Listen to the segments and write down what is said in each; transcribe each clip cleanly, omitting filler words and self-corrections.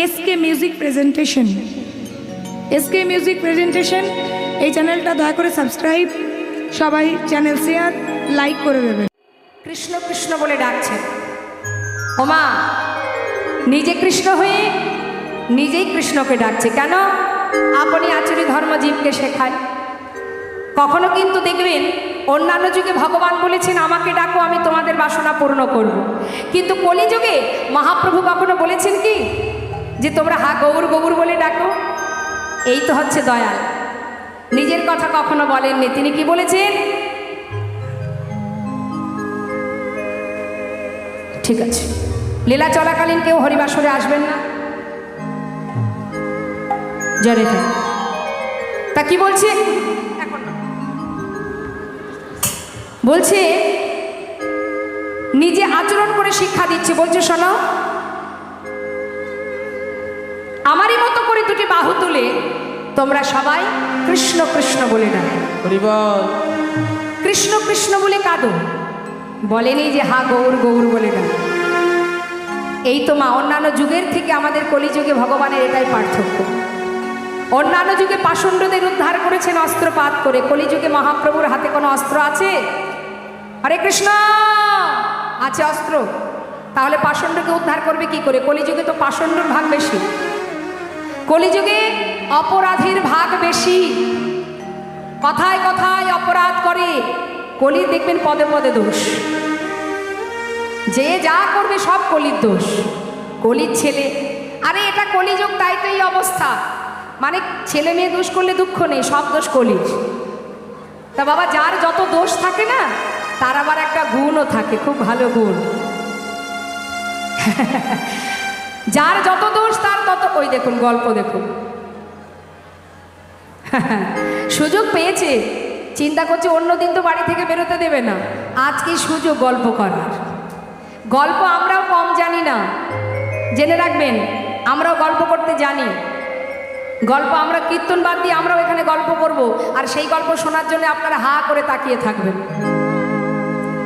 SK music presentation. SK music presentation এই চ্যানেলটা দয়া করে সাবস্ক্রাইব, সবাই চ্যানেল শেয়ার লাইক করে দেবেন। কৃষ্ণ কৃষ্ণ বলে ডাকছেন। ওমা নিজে কৃষ্ণ হয়ে নিজেই কৃষ্ণকে ডাকছে। কেন? আপনি আচরি ধর্ম জীবকে শেখায়। কখনো কিন্তু দেখবেন অন্যান্য যুগে ভগবান বলেছেন আমাকে ডাকো, আমি তোমাদের বাসনা পূর্ণ করব। কিন্তু কলিযুগে মহাপ্রভু কখনো বলেছেন কি যে তোমরা হা গৌর গৌর বলে ডাকো? এই তো হচ্ছে দয়াল। নিজের কথা কখনো বলেননি। তিনি কি বলেছেন? ঠিক আছে, লীলা চলাকালীন কেউ হরিবাসরে আসবেন না। জয় তা কি বলছে? এখন না, বলছে নিজে আচরণ করে শিক্ষা দিচ্ছে। বলছে শোনো, আমারই মতো করে দুটি বাহু তুলে তোমরা সবাই কৃষ্ণ কৃষ্ণ বলে ডাকো। কৃষ্ণ কৃষ্ণ বলে কাঁদো, বলেনি যে হা গৌর গৌর বলে ডাকো। এই তো মা, অন্যান্য যুগের থেকে আমাদের কলিযুগে ভগবানের এটাই পার্থক্য। অন্যান্য যুগে পাষণ্ডদের উদ্ধার করেছেন অস্ত্রপাত করে, কলিযুগে মহাপ্রভুর হাতে কোনো অস্ত্র আছে? হরে কৃষ্ণ আছে অস্ত্র, তাহলে পাষণ্ডকে উদ্ধার করবে কি করে? কলিযুগে তো পাষণ্ডর ভাগ বেশি, কলিযুগে অপরাধীর ভাগ বেশি। কথায় কথায় অপরাধ করে। কলি দেখবেন পদে পদে দোষ, যে যা করবে সব কলির দোষ, কলির ছেলে। আরে এটা কলিযুগ, তাই তো এই অবস্থা। মানে ছেলে মেয়ে দোষ করলে দুঃখ নেই, সব দোষ কলির। তা বাবা, যার যত দোষ থাকে না তার আবার একটা গুণও থাকে, খুব ভালো গুণ। যার যত দোষ তার তত, ওই দেখুন গল্প দেখুন। সুযোগ পেয়েছে, চিন্তা করছে অন্যদিন তো বাড়ি থেকে বেরোতে দেবে না, আজকে সুযোগ গল্প করার। গল্প আমরাও কম জানি না, জেনে রাখবেন, আমরাও গল্প করতে জানি। গল্প আমরা কীর্তন বাদ দিয়ে আমরাও এখানে গল্প করব, আর সেই গল্প শোনার জন্য আপনারা হা করে তাকিয়ে থাকবেন।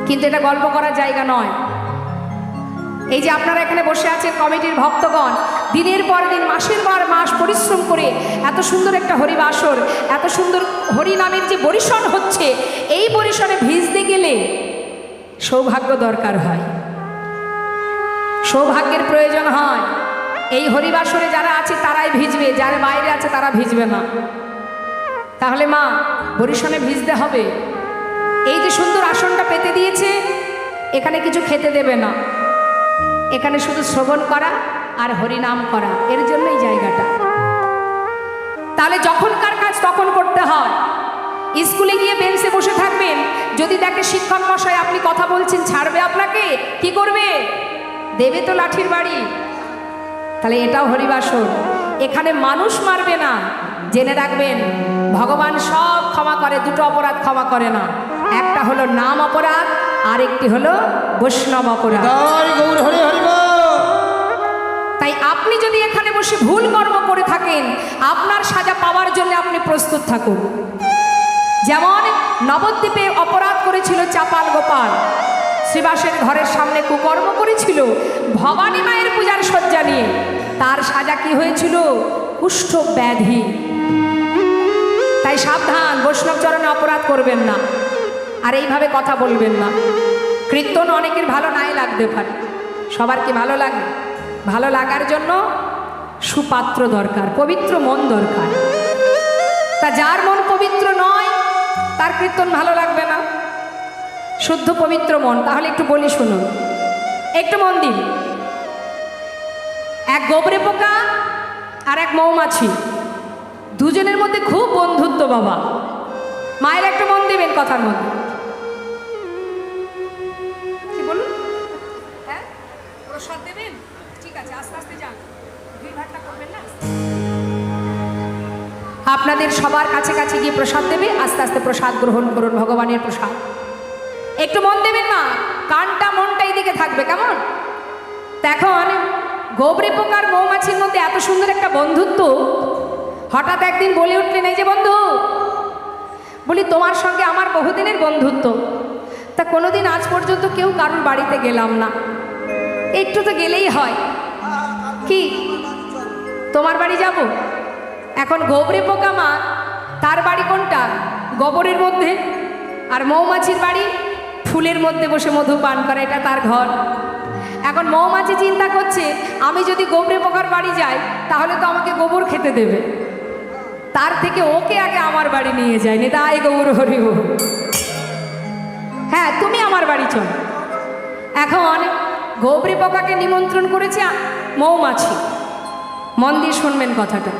কিন্তু এটা গল্প করার জায়গা নয়। এই যে আপনারা এখানে বসে আছেন কমিটির ভক্তগণ, দিনের পর দিন মাসের পর মাস পরিশ্রম করে এত সুন্দর একটা হরিবাসর, এত সুন্দর হরিনামের যে বরিশন হচ্ছে, এই বরিশনে ভিজতে গেলে সৌভাগ্য দরকার হয়, সৌভাগ্যের প্রয়োজন হয়। এই হরিবাসরে যারা আছে তারাই ভিজবে, যারা বাইরে আছে তারা ভিজবে না। তাহলে মা, বরিশনে ভিজতে হবে। এই যে সুন্দর আসনটা পেতে দিয়েছে, এখানে কিছু খেতে দেবে না, এখানে শুধু শ্রবণ করা আর হরিনাম করা, এর জন্যই জায়গাটা। তাহলে যখনকার কাজ তখন করতে হয়। স্কুলে গিয়ে বেঞ্চে বসে থাকবেন, যদি দেখে শিক্ষক মশাই আপনি কথা বলছেন, ছাড়বে আপনাকে? কি করবে? দেবে তো লাঠির বাড়ি। তাহলে এটাও হরিবাসর, এখানে মানুষ মারবে না। জেনে রাখবেন, ভগবান সব ক্ষমা করে, দুটো অপরাধ ক্ষমা করে না। একটা হলো নাম অপরাধ, আরেকটি হলো বৈষ্ণব অপরাধ। তাই আপনি যদি এখানে বসে ভুল কর্ম করে থাকেন, আপনার সাজা পাওয়ার জন্য আপনি প্রস্তুত থাকুন। যেমন নবদ্বীপে অপরাধ করেছিল চাপাল গোপাল, শ্রীবাসের ঘরের সামনে কুকর্ম করেছিল ভবানী মায়ের পূজার সজ্জা নিয়ে, তার সাজা কি হয়েছিল? কুষ্ঠ ব্যাধি। তাই সাবধান, বৈষ্ণব চরণে অপরাধ করবেন না, আর এইভাবে কথা বলবেন না। কীর্তন অনেকের ভালো নাই লাগতে পারে, সবার কি ভালো লাগে? ভালো লাগার জন্য সুপাত্র দরকার, পবিত্র মন দরকার। তা যার মন পবিত্র নয় তার কীর্তন ভালো লাগবে না। শুদ্ধ পবিত্র মন। তাহলে একটু বলি শুনুন, একটু মন দিন। এক গোবরে পোকা আর এক মৌমাছি, দুজনের মধ্যে খুব বন্ধুত্ব বাবা। মায়ের একটু মন দিবেন কথার মধ্যে। কি বলুন? হ্যাঁ, প্রসাদ দেবেন? ঠিক আছে, আস্তে আস্তে যান, ভিড় ভাট্টা করবেন না। আপনাদের সবার কাছে কাছে গিয়ে প্রসাদ দেবে, আস্তে আস্তে প্রসাদ গ্রহণ করুন, ভগবানের প্রসাদ। একটু মন দেবেন না, কানটা মনটা এইদিকে থাকবে, কেমন? এখন গোবরে পোকার মৌমাছির মধ্যে এত সুন্দর একটা বন্ধুত্ব। হঠাৎ একদিন বলে উঠলেন, এই যে বন্ধু, বলি তোমার সঙ্গে আমার বহুদিনের বন্ধুত্ব, তা কোনোদিন আজ পর্যন্ত কেউ কারোর বাড়িতে গেলাম না, একটু তো গেলেই হয়। কি তোমার বাড়ি যাব। এখন গোবরে পোকা মা, তার বাড়ি কোনটা? গোবরের মধ্যে। আর মৌমাছির বাড়ি ফুলের মধ্যে বসে মধু পান করে, এটা তার ঘর। এখন মৌমাছি চিন্তা করছে, আমি যদি গোবরে পোকার বাড়ি যাই তাহলে তো আমাকে গোবর খেতে দেবে, তার থেকে ওকে আগে আমার বাড়ি নিয়ে যায়। নিতাই গৌর হরি বল। হ্যাঁ, তুমি আমার বাড়ি চলো। এখন গোবরে পোকাকে নিমন্ত্রণ করেছে মৌমাছি। মন দিয়ে শুনবেন কথাটা।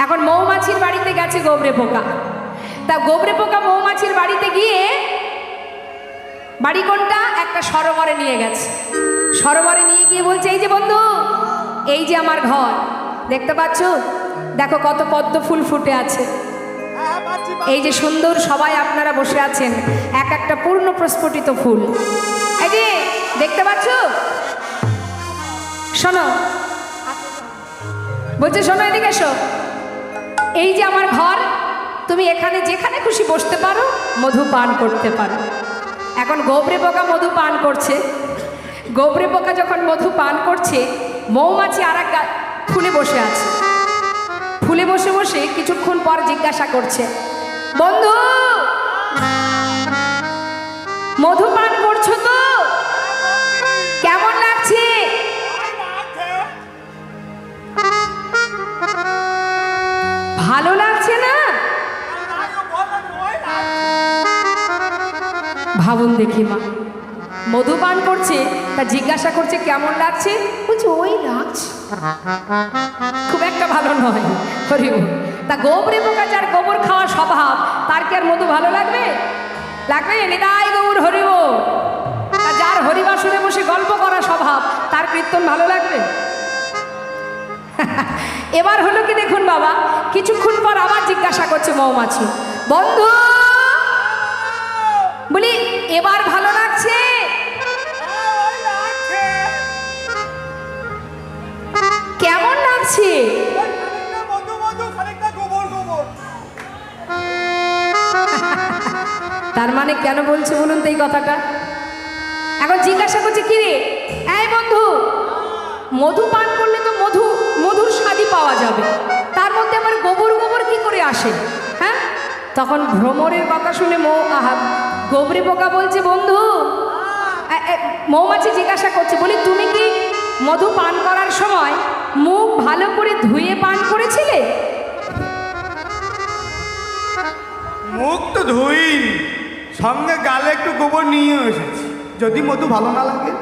এখন মৌমাছির বাড়িতে গেছে গোবরে পোকা। তা গোবরে পোকা মৌমাছির বাড়িতে গিয়ে, বাড়ি কোনটা? একটা সরোবরে নিয়ে গেছে। সরোবরে নিয়ে গিয়ে বলছে, এই যে বন্ধু, এই যে আমার ঘর, দেখতে পাচ্ছ? দেখো কত পদ্ম ফুল ফুটে আছে, এই যে সুন্দর সবাই আপনারা বসে আছেন, এক একটা পূর্ণ প্রস্ফুটিত ফুল, এই যে দেখতে পাচ্ছ? শোনো, বলছে শোনো, এদিকে এসো, এই যে আমার ঘর, তুমি এখানে যেখানে খুশি বসতে পারো, মধু পান করতে পারো। এখন গোবরে পোকা মধু পান করছে। গোবরে পোকা যখন মধু পান করছে, মৌমাছি আর এক ফুলে বসে আছে। ফুলে বসে বসে কিছুক্ষণ পর জিজ্ঞাসা করছে, বন্ধু মধু পান করছো তো? কেমন লাগছে? ভালো লাগছে না? ভাবুন দেখি মা, মধু পান করছে, তা জিজ্ঞাসা করছে কেমন লাগছে? বলছে ওই লাগছে, খুব একটা ভালো নয়। হরি বল। তা গোবরে পোকা যার গোবর খাওয়া স্বভাব, তার কি আর মধু ভালো লাগবে? লাগবে? নিতাই গৌর হরি বল। তা যার হরিবাসরে বসে গল্প করা স্বভাব, তার কীর্তন ভালো লাগবে? এবার হলো কি দেখুন বাবা, কিছুক্ষণ পর আবার জিজ্ঞাসা করছে মৌমাছি, বন্ধু বলি এবার ভালো লাগছে? কেমন লাগছে? তার মানে কেন বলছে বলুন তো এই কথাটা? এখন জিজ্ঞাসা করছে, কি রে এই বন্ধু, মধু পান করলে তো মধুর স্বাদই পাওয়া যাবে, তার মধ্যে আমার গোবর গোবর কি করে আসে? হ্যাঁ, তখন ভ্রমরের কথা শুনে গোবরে পোকা বলছে, বন্ধু, মৌমাছি জিজ্ঞাসা করছে, বলি তুমি কি মধু পান করার সময় মুখ ভালো করে ধুয়ে পান করেছিলে? মুখ তো ধুই, সঙ্গে গালে একটু গোবর নিয়ে এসেছি, যদি মধু ভালো না লাগে।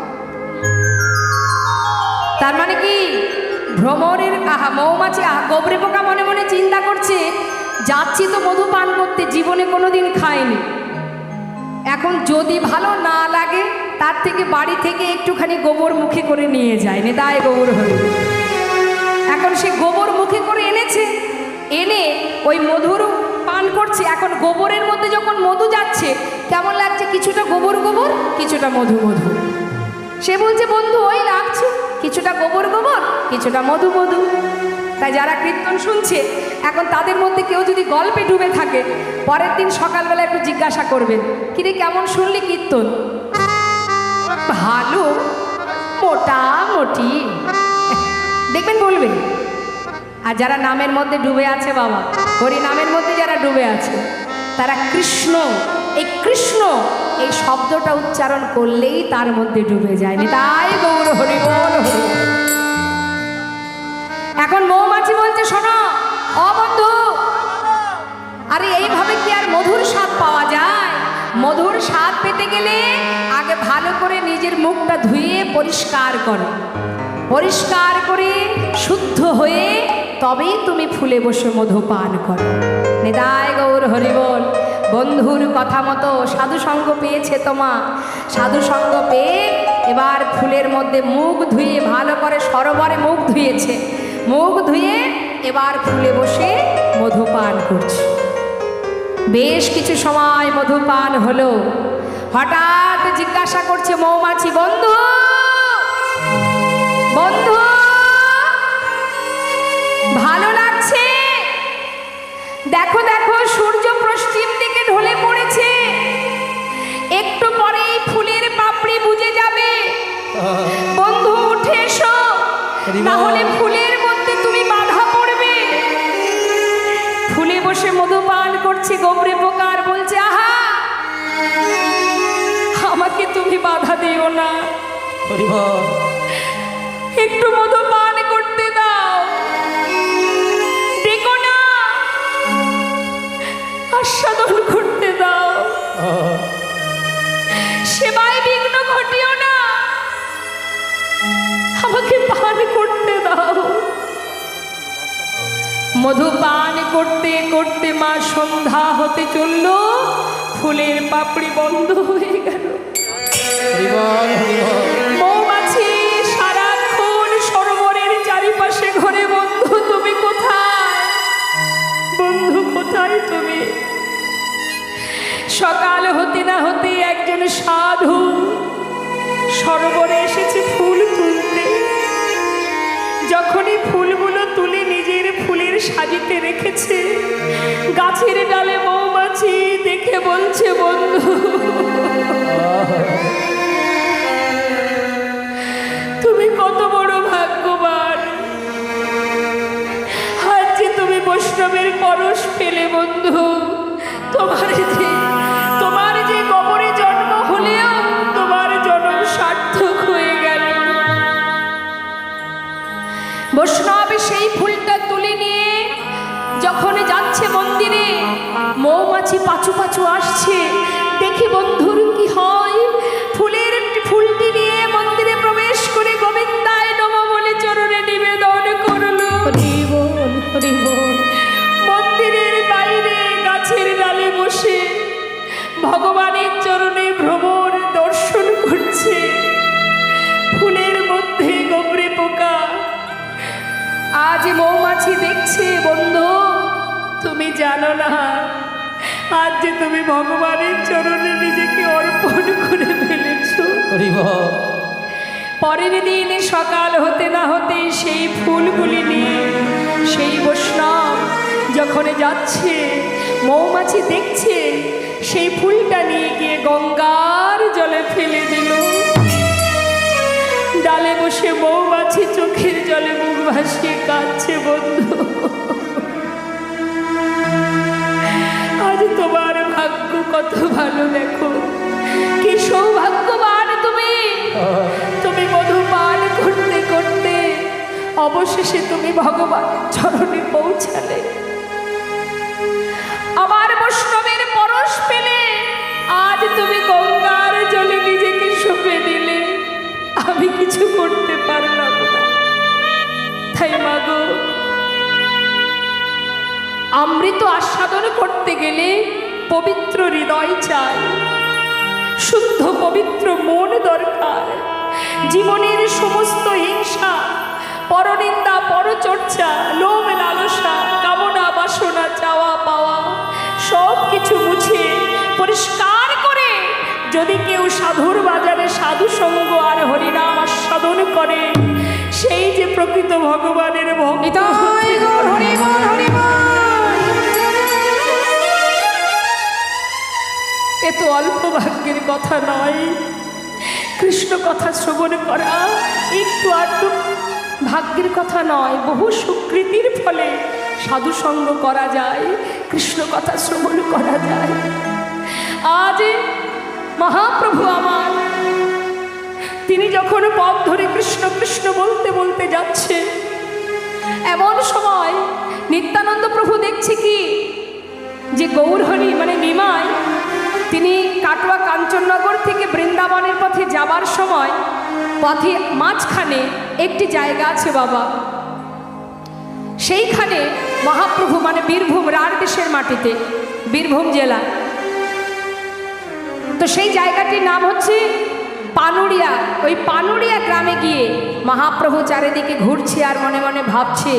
তার মানে কি ভ্রমরের মৌমাছি গোবরে পোকা মনে মনে চিন্তা করছে, যাচ্ছি তো মধু পান করতে, জীবনে কোনোদিন খায়নি, এখন যদি ভালো না লাগে তার থেকে বাড়ি থেকে একটুখানি গোবর মুখে করে নিয়ে যায়। নিতাই গোবর হরি। এখন সে গোবর মুখে করে এনেছে, এনে ওই মধুর পান করছে। এখন গোবরের মধ্যে যখন মধু যাচ্ছে, কেমন লাগছে? কিছুটা গোবর গোবর, কিছুটা মধু মধু। সে বলছে, বন্ধু ওই লাগছে, কিছুটা গোবর গোবর, কিছুটা মধু মধু। তাই যারা কীর্তন শুনছে, এখন তাদের মধ্যে কেউ যদি গল্পে ডুবে থাকে, পরের দিন সকালবেলা একটু জিজ্ঞাসা করবেন, কিরে কেমন শুনলি কীর্তন? ভালো, মোটামুটি, দেখবেন বলবেন। আর যারা নামের মধ্যে ডুবে আছে বাবা, হরি নামের মধ্যে যারা ডুবে আছে, তারা কৃষ্ণ, এই কৃষ্ণ এই শব্দটা উচ্চারণ করলেই তার মধ্যে ডুবে যায়। নিতাই গৌর হরি বল। এখন মৌমাছি বলছে, শোনো ও বন্ধু, আরে এইভাবে কি আর মধুর স্বাদ পাওয়া যায়? মধুর স্বাদ পেতে গেলে আগে ভালো করে নিজের মুখটা ধুয়ে পরিষ্কার করো, পরিষ্কার করে শুদ্ধ হয়ে তবেই তুমি ফুলে বসে মধু পান করো। নিতাই গৌর হরি বল। বন্ধুর কথা মতো সাধু সঙ্গ পেয়েছে তোমার, সাধু সঙ্গ পেয়ে এবার ফুলের মধ্যে মুখ ধুয়ে ভালো করে সরোবরে মুখ ধুয়েছে, মুখ ধুয়ে এবার ফুলে বসে মধু পান করছে। বেশ কিছু সময় মধু পান হলো, হঠাৎ জিজ্ঞাসা করছে মৌমাছি, বন্ধু বন্ধু ভালো লাগছে? দেখো দেখো সূর্য পশ্চিম দিকে ঢলে পড়েছে, একটু পরেই ফুলের পাপড়ি বুঝে যাবে, বন্ধু উঠে এসো, তাহলে ফুলের মধ্যে তুমি বাধা যেও না, হরি বল। একটু মধু পান করতে দাও, ডেকো না, আস্বাদন করতে দাও, সেবায় বিঘ্ন ঘটিও না, আমাকে পান করতে দাও। মধু পান করতে করতে মা সন্ধ্যা হতে চলল, ফুলের পাপড়ি বন্ধ হয়ে গেল। হরি বল, হরি বল। মৌমাছি সারাক্ষণ সরোবরের চারিপাশে ঘরে, বন্ধু তুমি কোথায়, বন্ধু কোথায় তুমি? সকাল হতে না হতে একজন সাধু সরোবরে এসেছে ফুল তুলতে। যখনই ফুলগুলো তুলে নিজের ফুলের সাজিতে রেখেছে, গাছের ডালে মৌমাছি দেখে বলছে, বন্ধু তুমি কত বড় ভাগ্যবান, আজ যে তুমি বৈষ্ণবের পরশ পেলে। বন্ধু তোমার যে কবরে জন্ম হলেও তোমার জন্ম সার্থক হয়ে গেল। বৈষ্ণব সেই ফুলটা তুলে নিয়ে যখন যাচ্ছে মন্দিরে, মৌমাছি পাছু পাছু আসছে। দেখি বন্ধুর কি হয়, ফুলটি নিয়ে মন্দিরে প্রবেশ করে গোবিন্দায় নমঃ বলে চরণে নিবেদন করলো। হরি বল, হরি বল। মন্দিরের বাইরে গাছের ডালে বসে ভগবানের চরণে ভ্রমর দর্শন করছে। ফুলের মধ্যে গোবরে পোকা। আজ মৌমাছি দেখছে, বন্ধু তুমি জানো না, আজ যে তুমি ভগবানের চরণে নিজেকে অর্পণ করে ফেলেছো। হরি বল। পরের দিন সকাল হতে না হতে সেই ফুলগুলি নিয়ে সেই বৈষ্ণব যখন যাচ্ছে, মৌমাছি দেখছে, সেই ফুলটা নিয়ে গিয়ে গঙ্গার জলে ফেলে দিল। ডালে বসে মৌমাছি চোখের জলে মুখ ভাসিয়ে কাঁদছে। বন্ধু আজ তোমার ভাগ্য কত ভালো, দেখো কি সৌভাগ্যবান তুমি। তুমি মধু পান করতে করতে অবশেষে তুমি ভগবানের চরণে পৌঁছালে, আমার বৈষ্ণবের পরশ পেলে। আজ তুমি গঙ্গার জলে নিজেকে সঁপে দিলে, আমি কিছু করতে পারলাম না। তাই মাগো, অমৃত আস্বাদন করতে গেলে পবিত্র হৃদয় চাই, শুদ্ধ পবিত্র মন দরকার। জীবনের সমস্ত হিংসা, পরনিন্দা, পরচর্চা, লোভ লালসা, কামনা বাসনা, চাওয়া পাওয়া সব কিছু মুছে পরিষ্কার করে যদি কেউ সাধুর বাজারে সাধু সঙ্গ আর হরিনাম আস্বাদন করে, সেই যে প্রকৃত ভগবানের ভক্ত। এ তো অল্প ভাগ্যের কথা নয়। কৃষ্ণ কথা শ্রবণ করা একটু আধটু ভাগ্যের কথা নয়, বহু সুকৃতির ফলে সাধু সঙ্গ করা যায়, কৃষ্ণ কথা শ্রবণ করা যায়। আজ মহাপ্রভু আমার, তিনি যখন পথ ধরে কৃষ্ণ কৃষ্ণ বলতে বলতে যাচ্ছে, এমন সময় নিত্যানন্দ প্রভু দেখছে কি যে গৌরহরি মানে নিমাই, তিনি কাটোয়া কাঞ্চননগর থেকে বৃন্দাবনের পথে যাবার সময় পথে মাঝখানে একটি জায়গা আছে বাবা, সেইখানে মহাপ্রভু মানে বীরভূম রাঢ় দেশের মাটিতে, বীরভূম জেলা, তো সেই জায়গাটির নাম হচ্ছে পানুড়িয়া। ওই পানুড়িয়া গ্রামে গিয়ে মহাপ্রভু চারিদিকে ঘুরছে আর মনে মনে ভাবছে,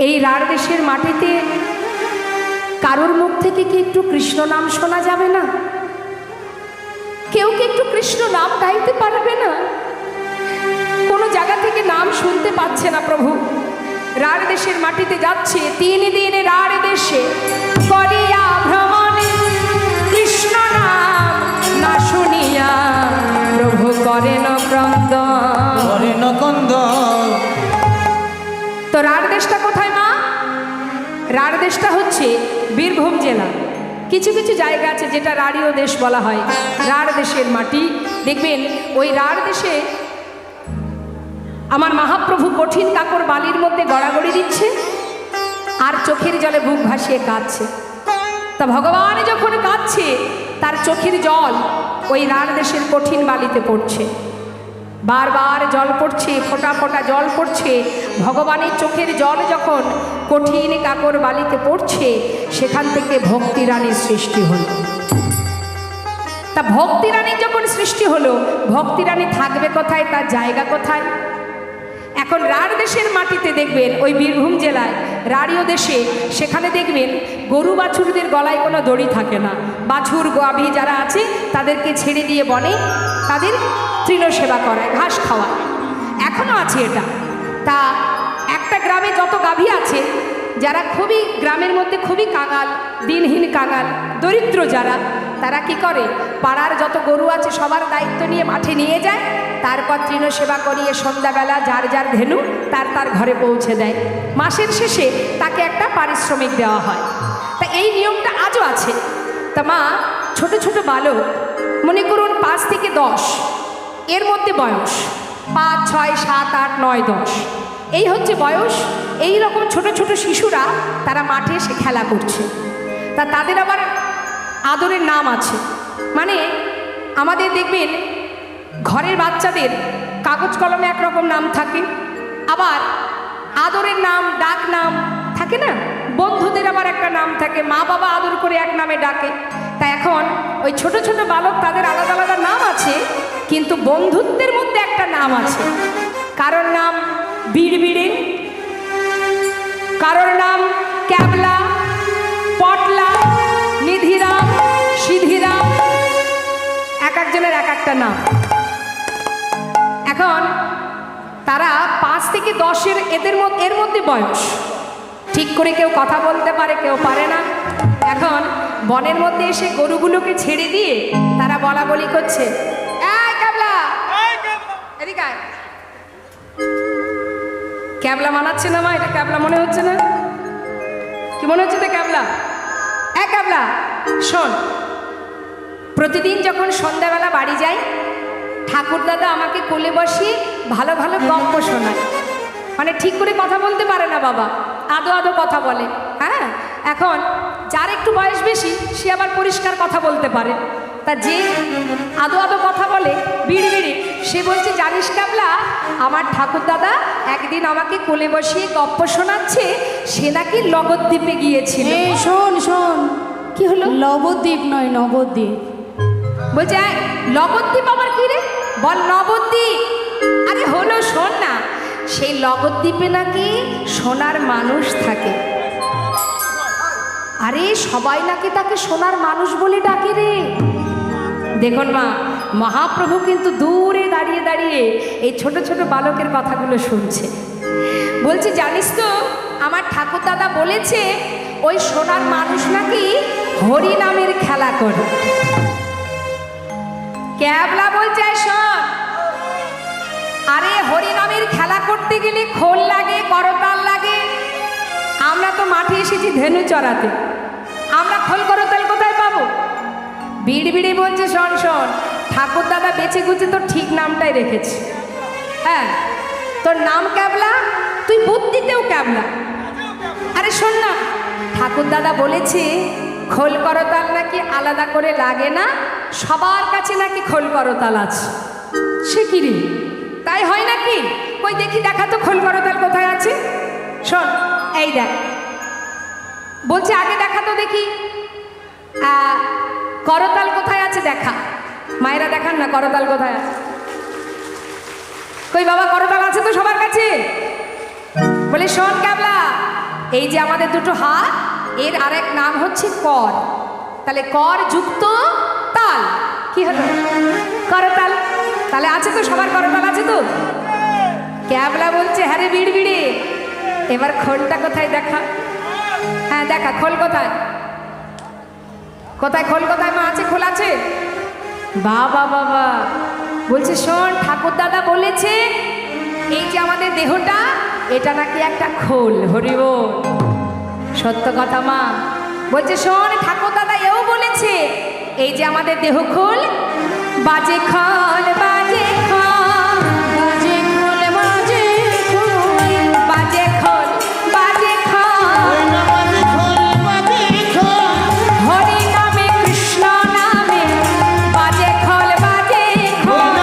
এই রাঢ় দেশের মাটিতে কারোর মুখ থেকে কি একটু কৃষ্ণ নাম শোনা যাবে না? কেউ কি একটু কৃষ্ণ নাম গাইতে পারবে না? কোনো জায়গা থেকে নাম শুনতে পাচ্ছে না প্রভু। রাঢ় দেশের মাটিতে যাচ্ছে, 3 দিন রাঢ় দেশে করিয়া ভ্রমণে, কৃষ্ণ নাম না শুনিয়া প্রভু করেন ক্রন্দন। তো রাঢ় দেশটা কোথায় মা? রাঢ় দেশটা হচ্ছে বীরভূম জেলা। কিছু কিছু জায়গা আছে যেটা রাঢ়ীয় দেশ বলা হয়। রাঢ় দেশের মাটি দেখবেন ওই রাঢ় দেশে আমার মহাপ্রভু কঠিন কাকর বালির মধ্যে গড়াগড়ি দিচ্ছে আর চোখের জলে বুক ভাসিয়ে কাঁদছে। তা ভগবান যখন কাঁদছে তার চোখের জল ওই রাঢ় দেশের কঠিন বালিতে পড়ছে, বারবার জল পড়ছে, ফোঁটা ফোঁটা জল পড়ছে। ভগবানের চোখের জল যখন কঠিন কাকর বালিতে পড়ছে সেখান থেকে ভক্তি রানীর সৃষ্টি হলো। তা ভক্তি রানীর যখন সৃষ্টি হলো, ভক্তি রানী থাকবে কোথায়, তার জায়গা কোথায়? এখন রাঢ় দেশের মাটিতে দেখবেন ওই বীরভূম জেলায় রাঢ়ীয় দেশে, সেখানে দেখবেন গরু বাছুরদের গলায় কোনো দড়ি থাকে না। বাছুর গাভী যারা আছে তাদেরকে ছেড়ে দিয়ে বনে তাদের তৃণ সেবা করায়, ঘাস খাওয়ায়, এখনও আছে এটা। তা একটা গ্রামে যত গাভী আছে, যারা খুবই গ্রামের মধ্যে খুবই কাঙাল, দিনহীন কাঙাল, দরিদ্র যারা, তারা কি করে, পাড়ার যত গরু আছে সবার দায়িত্ব নিয়ে মাঠে নিয়ে যায়, তারপর তৃণ সেবা করিয়ে সন্ধ্যাবেলা যার যার ধেনু তার তার ঘরে পৌঁছে দেয়। মাসের শেষে তাকে একটা পারিশ্রমিক দেওয়া হয়। তা এই নিয়মটা আজও আছে। তা মা ছোট ছোট বালক, মনে করুন 5 থেকে 10 এর মধ্যে বয়স, 5, 6, 7, 8, 9, 10 এই হচ্ছে বয়স। এই রকম ছোট ছোট শিশুরা তারা মাঠে এসে খেলা করছে। তা তাদের আবার আদরের নাম আছে। মানে আমাদের দেখবেন ঘরের বাচ্চাদের কাগজ কলমে একরকম নাম থাকে, আবার আদরের নাম, ডাক নাম থাকে না, বন্ধুদের আবার একটা নাম থাকে, মা বাবা আদর করে এক নামে ডাকে। তা এখন ওই ছোট ছোট বালক তাদের আলাদা আলাদা নাম আছে, কিন্তু বন্ধুত্বের মধ্যে একটা নাম আছে। কারোর নাম বিড়বিড়ে, কারোর নাম ক্যাবলা, পটলা, নিধিরাম, সিধিরাম, এক একজনের এক একটা নাম। এখন তারা 5 থেকে 10 এর মধ্যে বয়স, ঠিক করে কেউ কথা বলতে পারে, কেউ পারে না। এখন বনের মধ্যে এসে গরুগুলোকে ছেড়ে দিয়ে তারা বলা বলি করছে, এই ক্যাবলা, এদিকে আয়। ক্যাবলা মানাচ্ছে না মা, এটা ক্যাবলা মনে হচ্ছে না? কি মনে হচ্ছে? তো ক্যাবলা, এক ক্যাবলা শোন, প্রতিদিন যখন সন্ধ্যাবেলা বাড়ি যাই, ঠাকুর দাদা আমাকে কোলে বসিয়ে ভালো ভালো গল্প শোনায়। মানে ঠিক করে কথা বলতে পারে না বাবা, আদো আদো কথা বলে। হ্যাঁ, এখন যার একটু বয়স বেশি সে আবার পরিষ্কার কথা বলতে পারে। তা যে আদো আদো কথা বলে বিড়বিড়ি, সে বলছে, জানিস ক্যাবলা, আমার ঠাকুর দাদা একদিন আমাকে কোলে বসিয়ে গল্প শোনাচ্ছে, সে নাকি লগদ্বীপে গিয়েছিল। এই শোন শোন, কি হলো? নবদ্বীপ নয়, নবদ্বীপ। বলছে লগদ্বীপ আবার কি রে? বল নবদ্বীপ। আরে হলো, শোন না, সেই লগদ্বীপে নাকি সোনার মানুষ থাকে। আরে সবাই নাকি তাকে সোনার মানুষ বলে ডাকে রে। দেখুন মা, মহাপ্রভু কিন্তু দূরে দাঁড়িয়ে দাঁড়িয়ে এই ছোট ছোট বালকের কথাগুলো শুনছে। বলছে, জানিস তো, আমার ঠাকুর দাদা বলেছে ওই সোনার মানুষ নাকি হরি নামের খেলা করে। ক্যাবলা বলছে, শোন, আরে হরি নামের খেলা করতে গেলে খোল লাগে, করতাল লাগে। আমরা তো মাঠে এসেছি ধেনু চড়াতে, আমরা খোল করতাল কোথায় পাবো? বিড়বিড়ি বলছে, শোন শোন, ঠাকুর দাদা বেঁচে গুছে তোর ঠিক নামটাই রেখেছে। হ্যাঁ, তোর নাম ক্যাবলা, তুই বুদ্ধিতেও ক্যাবলা। আরে শোন না, ঠাকুর দাদা বলেছে খোল করতাল নাকি আলাদা করে লাগে না, সবার কাছে নাকি খোল করতাল আছে। সে কি রে, তাই হয় নাকি? কই দেখি, দেখা তো খোল করতাল কোথায় আছে। শোন, এই দেখ। বলছে, আগে দেখা তো দেখি করতাল কোথায় আছে, দেখা। মায়েরা দেখান না করতাল কোথায় আছে। কই বাবা, করতাল আছে তো সবার কাছে? বলে, শোন ক্যাবলা, এই যে আমাদের দুটো হাত, এর আরেক নাম হচ্ছে কর। তাহলে কর যুক্ত তাল, কি হলো? করতাল। তাহলে আছে তো, সবার করতাল আছে তো? ক্যাবলা বলছে, হ্যাঁ রে বিড়বিড়ে, এবার খোলটা কোথায় দেখা। হ্যাঁ দেখা, খোল কোথায়? কোথায় খোল কোথায়? মা আছে, খোল আছে। বাবা বাবা, বলছে, শোন, ঠাকুর দাদা বলেছে এই যে আমাদের দেহটা, এটা নাকি একটা খোল। হরি বল। সত্য কথা মা। বলছে, শোন, ঠাকুর দাদা এও বলেছে এই যে আমাদের দেহ খোল, বাজে খোল বাজে খোল বাজে খোল বাজে খোল বাজে খোল বাজে খোল হরি নামে কৃষ্ণ নামে বাজে খোল বাজে খোল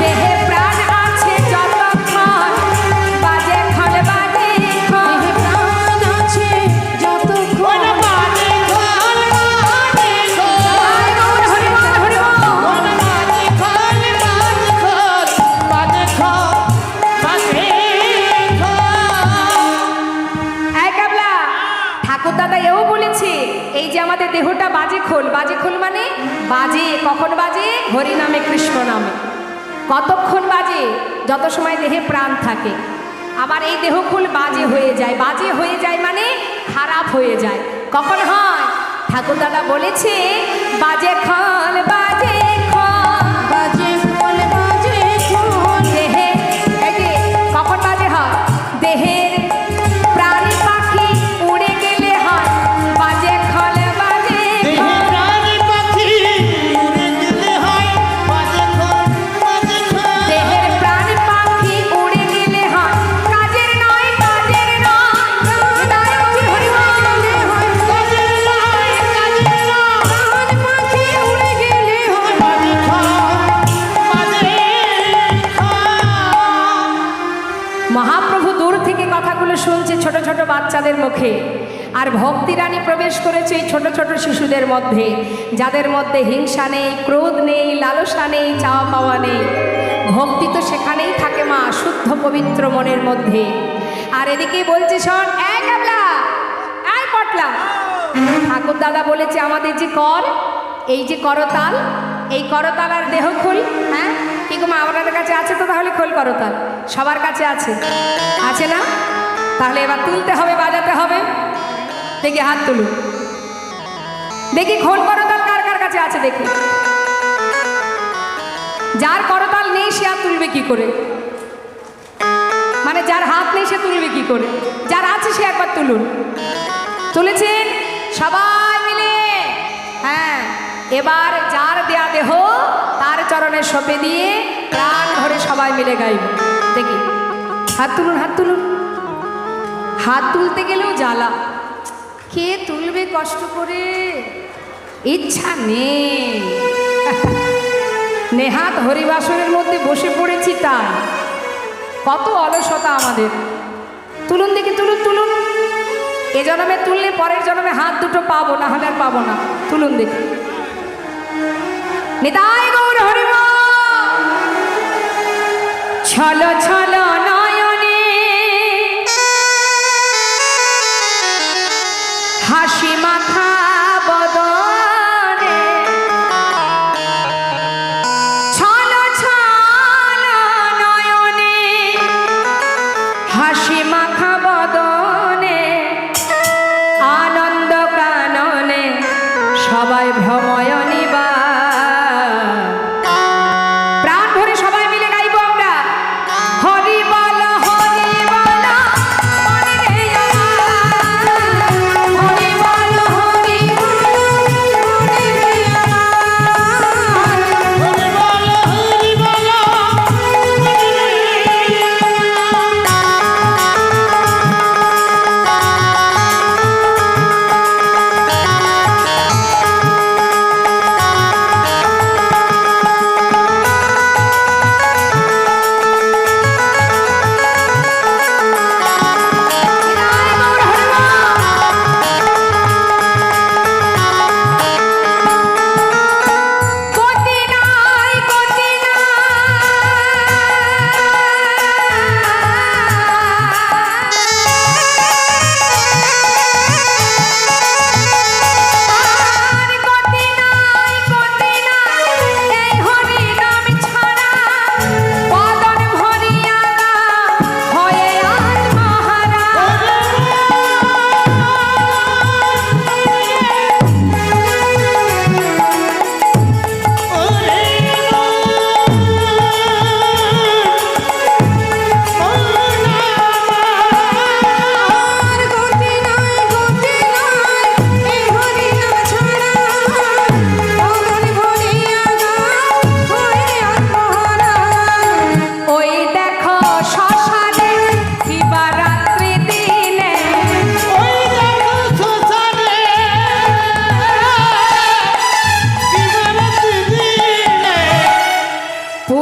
দেহে প্রাণ আছে যতক্ষণ বাজে খোল বাজে খোল প্রাণ আছে যতক্ষণ হরি বল হরি বল এই কাবলা ঠাকুর দাদা এও বলেছে এই যে আমাদের দেহটা বাজে খোল মানে বাজে কখন বাজে হরি নামে কৃষ্ণ নামে কতক্ষণ বাজে যত সময় দেহে প্রাণ থাকে আবার এই দেহ খোল বাজে হয়ে যায় মানে খারাপ হয়ে যায় কখন হয় ঠাকুর দাদা বলেছে বাজে খোল বাজে খোল বাজে খোল বাজে খোল দেহে এই যে কখন বাজে হয় দেহের প্রাণী পাখি উড়ে গেলে হয় বাজে খোল বাজে খোল। দেহের প্রাণী পাখি উড়ে গেলে হয় কাজের নয় তাই বলি হরি বল। প্রাণ পাখি উড়ে গেলে হয় মহাপ্রভু দূর থেকে কথাগুলো শুনছে ছোট ছোট বাচ্চাদের মুখে আর ভক্তি রানী প্রবেশ করেছে এই ছোট ছোট শিশুদের মধ্যে যাদের মধ্যে হিংসা নেই ক্রোধ নেই লালসা নেই চাওয়া পাওয়া নেই ভক্তি তো সেখানেই থাকে মা শুদ্ধ পবিত্র মনের মধ্যে আর এদিকে বলছে শোন এই কাবলা এই পটলা ঠাকুর দাদা বলেছে আমাদের যে কর এই যে করতাল এই করতাল আর দেহ খোল হ্যাঁ কি গো মা আপনাদের কাছে আছে তো তাহলে খোল করতাল সবার কাছে আছে না তাহলে এবার তুলতে হবে বাজাতে হবে দেখি হাত তুলুন দেখি খোল করতাল কার কার কাছে আছে দেখি যার করতাল নেই সে আর তুলবে কি করে মানে যার হাত নেই সে তুলবে কি করে যার আছে সে একবার তুলুন তুলেছেন সবাই মিলে হ্যাঁ এবার যার দেয়া দেহ তার চরণে সঁপে দিয়ে প্রাণ ভরে সবাই মিলে গাইব দেখি হাত তুলুন হাত তুলতে গেলেও জ্বালা কে তুলবে কষ্ট করে ইচ্ছা নেই নেহাত হরিবাসরের মধ্যে বসে পড়েছি তাই কত অলসতা আমাদের তুলুন দেখি তুলুন এ জন্মে তুললে পরের জন্মে হাত দুটো পাবো না হলে আর পাবো না তুলুন দেখি নিতাই গৌর হরি বল। ছলো ছলো নয়নে হাসি মাখা বদনে ছলো ছলো নয়নে হাসি মাখা বদনে আনন্দ কাননে সবাই ভ্রময় নিবা প্রাণ ভরে সবাই মিলে গাইব আমরা হরি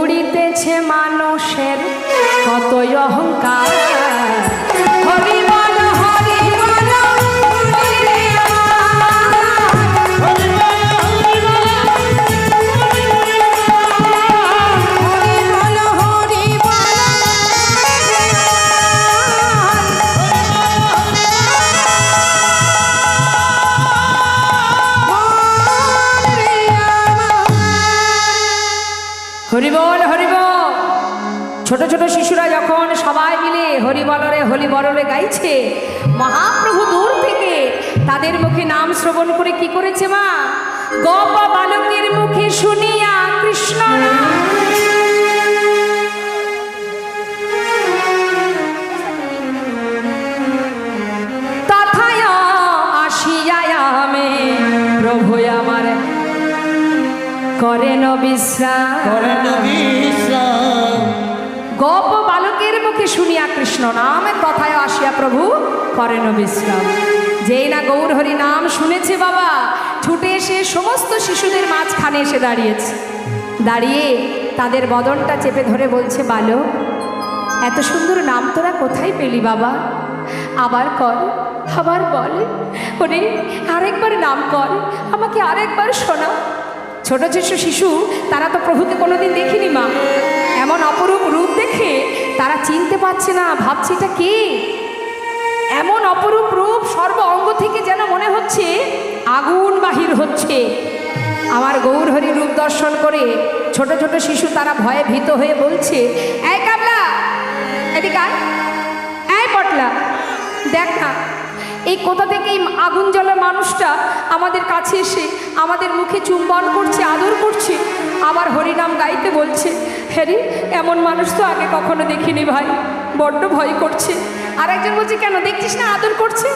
উড়িতেছে মানুষের কত অহংকার। হরি বল হরি বল হরি হরিবল হরিবল। ছোট ছোট শিশুরা যখন সবাই মিলে হরিবলরে হরিবলরে গাইছে, মহাপ্রভু দূর থেকে তাদের মুখে নাম শ্রবণ করে কি করেছে মা? গোপ বালকের মুখে শুনিয়া কৃষ্ণ নাম। তথায় আসিয়া আমি প্রভু আমার করেন বিশ্রাম। করেন বিশ্রাম। গোপ বালকের মুখে শুনিয়া কৃষ্ণ নাম, তথায় আসিয়া প্রভু করেন বিশ্রাম। যেই না গৌর হরি নাম শুনেছে বাবা, ছুটে এসে সমস্ত শিশুদের মাঝখানে এসে দাঁড়িয়েছে। দাঁড়িয়ে তাদের বদনটা চেপে ধরে বলছে, বালক, এত সুন্দর নাম তোরা কোথায় পেলি বাবা? আবার কর, আবার বল, ওরে আরেকবার নাম কর, আমাকে আরেকবার শোনা। ছোট ছোট শিশু, তারা তো প্রভুকে কোনোদিন দেখিনি মা। এমন অপরূপ রূপ দেখে তারা চিনতে পারছে না, ভাবছে এটা কে। এমন অপরূপ রূপ, সর্ব অঙ্গ থেকে যেন মনে হচ্ছে আগুন বাহির হচ্ছে। আমার গৌর হরি রূপ দর্শন করে ছোট ছোট শিশু তারা ভয়ে ভীত হয়ে বলছে, এই কাবলা এদিকে আয়, এই পটলা দেখ না, এই কোথা থেকে এই আগুন জ্বলা মানুষটা আমাদের কাছে এসে আমাদের মুখে চুম্বন করছে, আদর করছে, আবার হরিনাম গাইতে বলছে। হ্যারি, এমন মানুষ তো আগে কখনো দেখিনি ভাই, বড্ড ভয় করছে। আর একজন বলছে, কেন দেখছিস না আদর করছে,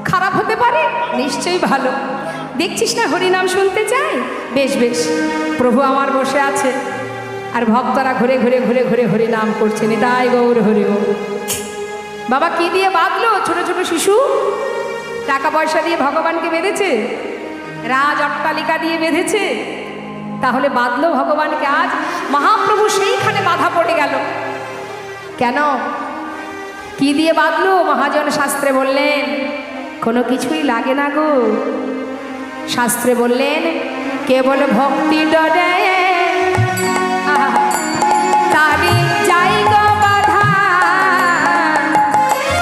খারাপ হতে পারে? নিশ্চয়ই ভালো। দেখছিস না হরিনাম শুনতে চাই? বেশ বেশ, প্রভু আমার বসে আছে আর ভক্তরা ঘুরে ঘুরে ঘুরে ঘুরে হরিনাম করছে। নিতাই গৌর হরি ও। বাবা কি দিয়ে বাঁধলো ছোট ছোট শিশু? টাকা পয়সা দিয়ে ভগবানকে বেঁধেছে? রাজ অট্টালিকা দিয়ে বেঁধেছে? তাহলে বাঁধলো ভগবানকে? আজ মহাপ্রভু সেইখানে বাধা পড়ে গেল কেন? কি দিয়ে বাঁধলো? মহাজন শাস্ত্রে বললেন কোনো কিছুই লাগে না গো। শাস্ত্রে বললেন কেবল ভক্তি ডরে তারি যাই গো বাধা।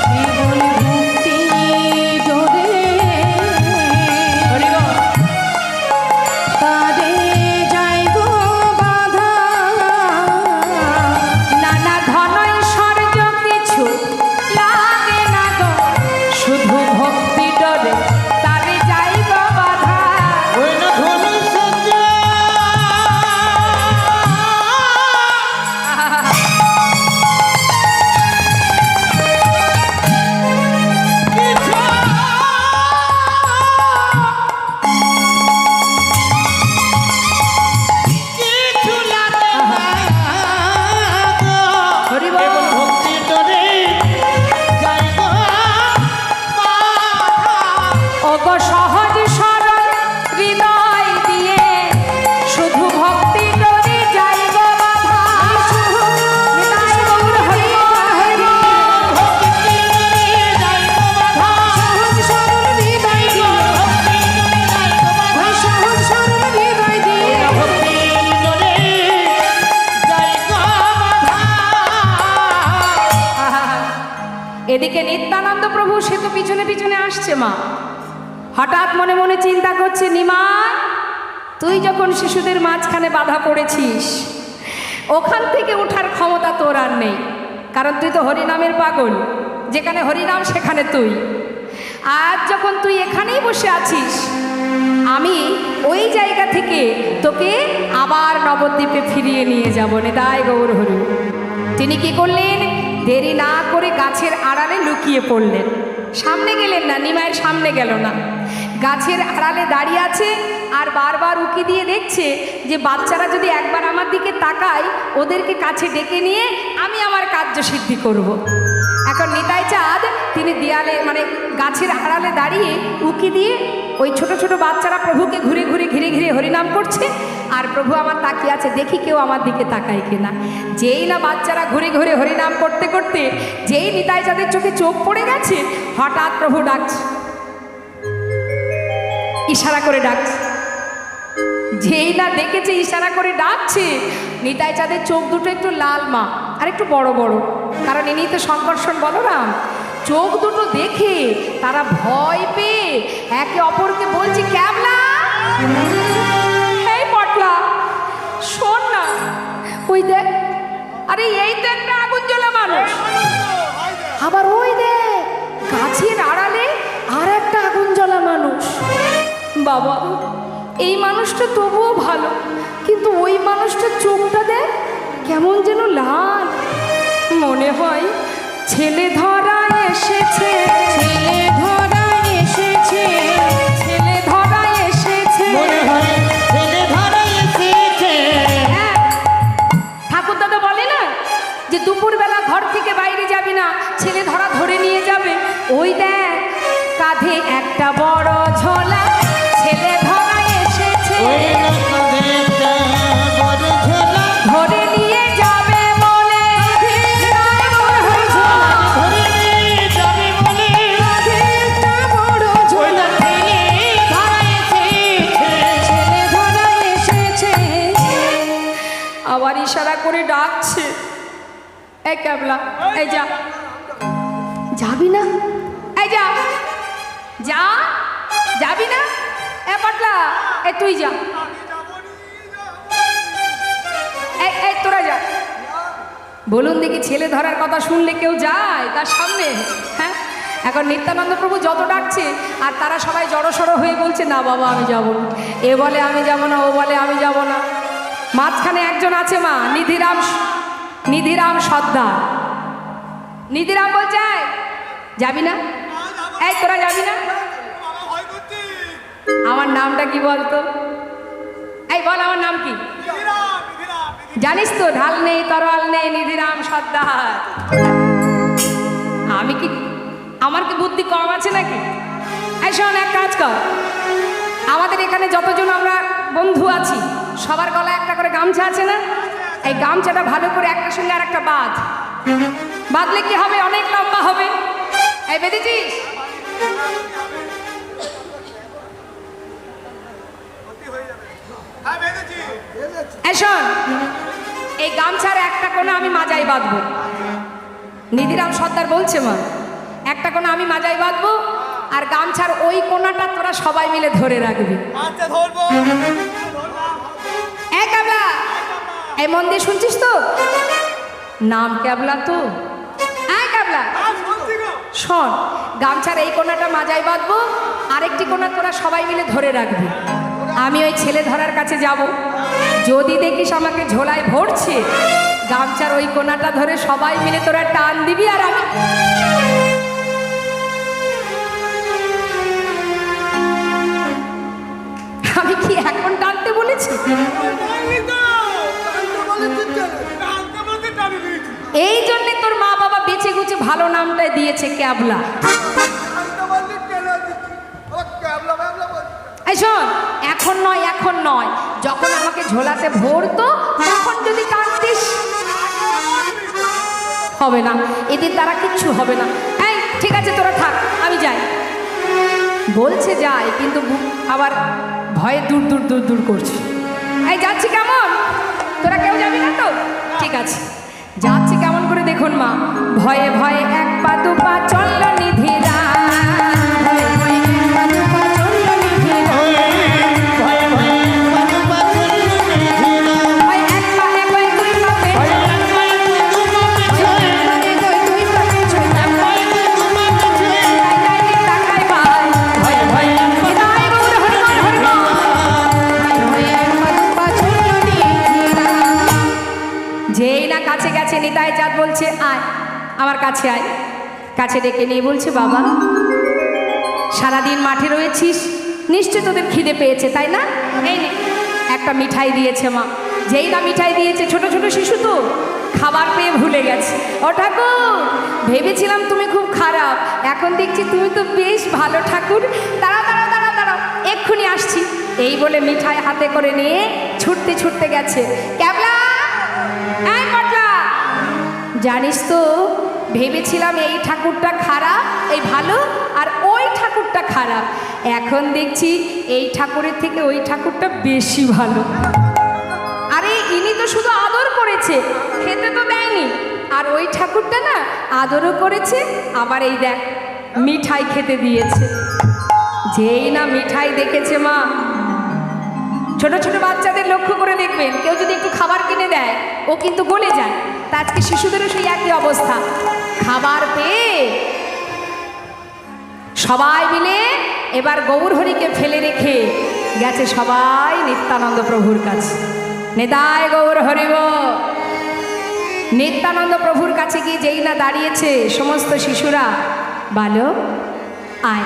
কেবল ভক্তি ডরে তারে যাই গো বাধা। নানা ধন ঐশ্বর্য কিছু লাগে না গো, শুধু ভক্তি ডরে তারে যাই গো বাধা। ওই না ধন সজ্জা। কিছু লাগে না গো। হরি বল। কেবল ভক্তি তোরে যাই গো বাধা। ওগো সহজ সরল হৃদয় দিয়ে শুধু ভক্তি ডরে যাই গো বাধা। নিতাই গৌর হরি হরি। ভক্তি তোরে যাই গো বাধা। সহজ সরল হৃদয় দিয়ে, ভক্তি তোরে যাই গো বাধা। সহজ সরল হৃদয় দিয়ে, ভক্তি তোরে যাই গো বাধা। এদিকে নিত্যানন্দ প্রভু সে তো পিছনে পিছনে আসছে মা। হঠাৎ মনে মনে চিন্তা করছে, নিমাই তুই যখন শিশুদের মাঝখানে বাধা পড়েছিস, ওখান থেকে ওঠার ক্ষমতা তোর আর নেই, কারণ তুই তো হরিনামের পাগল। যেখানে হরিনাম সেখানে তুই। আজ যখন তুই এখানেই বসে আছিস, আমি ওই জায়গা থেকে তোকে আবার নবদ্বীপে ফিরিয়ে নিয়ে যাব। নিতাই গৌর হরি। তিনি কি করলেন? দেরি না করে গাছের আড়ালে লুকিয়ে পড়লেন। সামনে গেলেন না, নিমাইয়ের সামনে গেল না, গাছের আড়ালে দাঁড়িয়ে আছে আর বারবার উকি দিয়ে দেখছে যে বাচ্চারা যদি একবার আমার দিকে তাকায়, ওদেরকে কাছে ডেকে নিয়ে আমি আমার কার্য সিদ্ধি করব। এখন নিতাই চাঁদ তিনি দেয়ালে মানে গাছের আড়ালে দাঁড়িয়ে উকি দিয়ে ওই ছোট ছোট বাচ্চারা প্রভুকে ঘুরে ঘুরে ঘিরে ঘিরে হরিনাম করছে, আর প্রভু আমার তাকিয়ে আছে দেখি কেউ আমার দিকে তাকায় কিনা। যেই না বাচ্চারা ঘুরে ঘুরে হরিনাম করতে করতে যেই নিতাই চাঁদের চোখে চোখ পড়ে গেছে, হঠাৎ প্রভু ডাকছে, ইশারা করে ডাকছে। যেই না দেখেছে ইশারা করে ডাকছে, নিতাই চাঁদের চোখ দুটো একটু লাল মা আর একটু বড় বড়, কারণ ইনি তো সংকর্ষণ বলরাম। চোখ দুটো দেখে তারা ভয় পেয়ে একে অপরকে বলছে, ক্যাবলা এই পটলা শোন না, ওই দেখ, আরে এই তো একটা আগুন জ্বলা মানুষ, আবার ওই দেখ গাছের আড়ালে আর একটা আগুন জ্বলা মানুষ। বাবা এই মানুষটা তবুও ভালো, কিন্তু ওই মানুষটার চোখটা দেখ কেমন যেন লাল, মনে হয় ছেলে ধরা এসেছে, ছেলে ধরা এসেছে, ছেলে ধরা এসেছে, মনে হয় ছেলে ধরা এসেছে। হ্যাঁ, ঠাকুর দাদা বলে না যে দুপুরবেলা ঘর থেকে বাইরে যাবি না, ছেলে ধরা ধরে নিয়ে যাবে। ওই দেখ কাঁধে একটা বড় ঝোলা, ছেলে ধরা এসেছে, ওই কাঁধে একটা বড় ঝোলা, ধরে নিয়ে যাবে বলে, ধরে নিয়ে যাবে বলে, একটা বড় ঝোলা, ছেলে ধরা এসেছে। ছেলে ধরা এসেছে। আবার ইশারা করে ডাকছে, এই ক্যাবলা এই যা, যাবি না, এই যা, যা যাবি না, এ পাটলা এ তুই যা, এই তোরা যা। বলুন দেখি ছেলে ধরার কথা শুনলে কেউ যায় তার সামনে? হ্যাঁ, এখন নিত্যানন্দ প্রভু যত ডাকছে আর তারা সবাই জড়সড় হয়ে বলছে, না বাবা আমি যাব না, এ বলে আমি যাব না, ও বলে আমি যাব না। মাঝখানে একজন আছে মা, নিধিরাম সর্দার। নিধিরাম বলছে, যাবি না, এই তোরা যাবি না, আমার নামটা কি বলতো, এই বল আমার নাম কি জানিস তো? ঢাল নেই তরোয়াল নেই, নিধিরাম সর্দার। আমি কি, আমার কি বুদ্ধি কম আছে নাকি? এই শোন, এক কাজ কর, আমাদের এখানে যতজন আমরা বন্ধু আছি সবার গলায় একটা করে গামছা আছে না, এই গামছাটা ভালো করে একটার সঙ্গে আর একটা বাঁধলে কি হবে, অনেক লম্বা হবে। এই বেঁধেছিস? এই শোন, এই গামছার একটা কোণা আমি মাজায় বাঁধবো। নিধিরাম সর্দার বলছে, মা একটা কোণা আমি মাজায় বাঁধবো, আর গামছার ওই কোণাটা তোরা সবাই মিলে ধরে রাখবি। এই ক্যাবলা, এই মন দিয়ে শুনছিস তো? নাম ক্যাবলা তো। এই ক্যাবলা শোন, গামছার এই কোণাটা মাজায় বাঁধবো, আরেকটি কোণা তোরা সবাই মিলে ধরে রাখবি। আমি ওই ছেলে ধরার কাছে যাব, যদি দেখিস আমাকে ঝোলায় ভরছে, গামছার ওই কোণাটা ধরে সবাই মিলে তোরা টান দিবি, আর আমি কি এখন টানতে বলেছি? এই জন্যে তোর মা বাবা বেঁচে গুছে ভালো নামটাই দিয়েছে ক্যাবলা। এই শোন, এখন নয়, এখন নয়, যখন আমাকে ঝোলাতে ভরতো তখন যদি কাঁদতিস, হবে না, এদের দ্বারা কিচ্ছু হবে না। এই ঠিক আছে তোরা থাক, আমি যাই। বলছে যাই, কিন্তু আবার ভয়ে দূর দূর দূর দূর করছে। এই যাচ্ছি, কেমন তোরা কেউ যাবি না তো? ঠিক আছে, যাচ্ছি কেমন করে দেখুন মা। ভয়ে ভয়ে এক পা দু পা চলল নিধিরা, কাছে গেছে নিতাই চাঁদ বলছে, আয় আমার কাছে আয়। কাছে ডেকে নিয়ে বলছে, বাবা সারাদিন মাঠে রয়েছিস, নিশ্চয় তোদের খিদে পেয়েছে তাই না? এই নে একটা মিঠাই দিয়েছে মা। যেই না মিঠাই দিয়েছে, ছোট ছোট শিশু তো খাবার পেয়ে ভুলে গেছে। ও ঠাকুর, ভেবেছিলাম তুমি খুব খারাপ, এখন দেখছি তুমি তো বেশ ভালো ঠাকুর। দাঁড়াও দাঁড়াও দাঁড়াও দাঁড়াও, এক্ষুনি আসছি। এই বলে মিঠাই হাতে করে নিয়ে ছুটতে ছুটতে গেছে। ক্যাবলা, এই পটলা, জানিস তো ভেবেছিলাম এই ঠাকুরটা খারাপ, এই ভালো, আর ওই ঠাকুরটা খারাপ। এখন দেখছি এই ঠাকুরের থেকে ওই ঠাকুরটা বেশি ভালো। আরে ইনি তো শুধু আদর করেছে, খেতে তো দেয়নি। আর ওই ঠাকুরটা না আদরও করেছে, আবার এই দেখ মিঠাই খেতে দিয়েছে। যেই না মিঠাই দেখেছে মা, ছোট ছোট বাচ্চাদের লক্ষ্য করে দেখবেন, কেউ যদি একটু খাবার কিনে দেয় ও কিন্তু গলে যায়। তা আজকে শিশুদেরও সেই একই অবস্থা। খাবার পেয়ে সবাই মিলে এবার গৌরহরিকে ফেলে রেখে গেছে সবাই নিত্যানন্দ প্রভুর কাছে। নেতায় গৌর হরিব। নিত্যানন্দ প্রভুর কাছে গিয়ে যেই না দাঁড়িয়েছে, সমস্ত শিশুরা বলো আয়।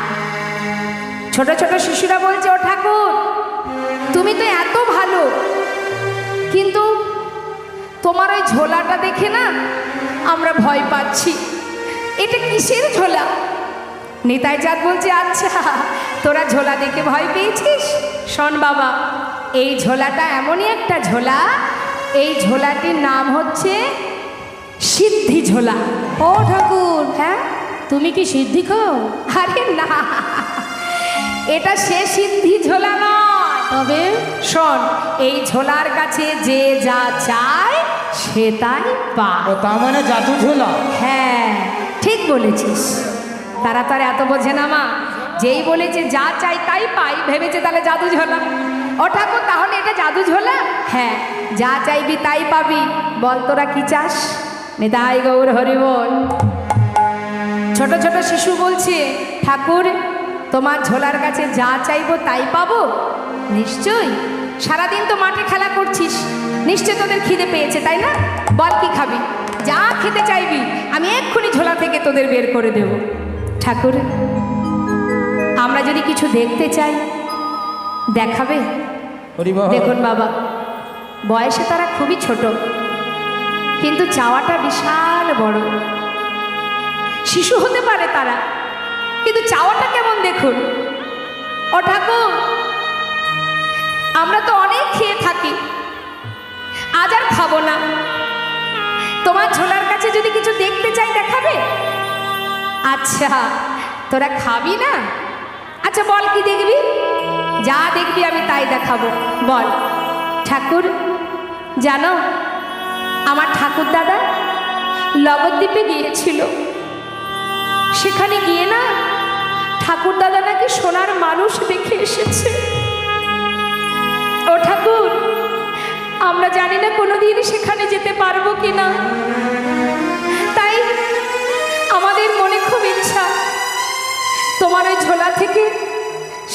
ছোট ছোট শিশুরা বলছে, ও ঠাকুর তুমি তো এত ভালো, কিন্তু তোমার ওই ঝোলাটা দেখে না আমরা ভয় পাচ্ছি। এটা কিসের ঝোলা? নিতাই চাঁদ বলছে, আচ্ছা তোরা ঝোলা দেখে ভয় পেয়েছিস? শোন বাবা, এই ঝোলাটা এমনই একটা ঝোলা, এই ঝোলাটির নাম হচ্ছে সিদ্ধি ঝোলা। ও ঠাকুর, হ্যাঁ তুমি কি সিদ্ধি খাও? আরে না, এটা সে সিদ্ধি ঝোলা নয়। তবে শোন, এই ঝোলার কাছে যে যা চায় সে তাই পায়। ও তার মানে জাদু ঝোলা? হ্যাঁ ঠিক বলেছিস। তারা তো আর এত বোঝে না মা, যেই বলেছে যা চাই তাই পাই, ভেবেছে তাহলে জাদু ঝোলা। ও ঠাকুর, তাহলে এটা জাদু ঝোলা? হ্যাঁ, যা চাইবি তাই পাবি। বল তোরা কি চাস? নিতাই গৌর হরি বল। ছোট ছোট শিশু বলছে, ঠাকুর তোমার ঝোলার কাছে যা চাইবো তাই পাবো? নিশ্চয়ই, সারাদিন তো মাঠে খেলা করছিস, নিশ্চয় তোদের খিদে পেয়েছে তাই না? বল কি খাবি? যা খেতে চাইবি আমি এক্ষুনি ঝোলা থেকে তোদের বের করে দেব। ঠাকুর, আমরা যদি কিছু দেখতে চাই দেখাবে? দেখুন বাবা, বয়সে তারা খুবই ছোট, কিন্তু চাওয়াটা বিশাল বড়। শিশু হতে পারে তারা, কিন্তু চাওয়াটা কেমন দেখুন। ও ঠাকুর, আমরা তো অনেক খেয়ে থাকি, আজ আর খাবো না। তোমার ঝোলার কাছে যদি কিছু দেখতে চাই দেখাবে? আচ্ছা তোরা খাবি না? আচ্ছা বল কি দেখবি? যা দেখবি আমি তাই দেখাবো। বল। ঠাকুর, জানো আমার ঠাকুর দাদা নবদ্বীপে গিয়েছিল, সেখানে গিয়ে না ঠাকুর দাদা নাকি সোনার মানুষ দেখে এসেছে। ও ঠাকুর, আমরা জানি না কোনোদিন সেখানে যেতে পারবো কিনা, তাই আমাদের মনে খুব ইচ্ছা তোমার ওই ঝোলা থেকে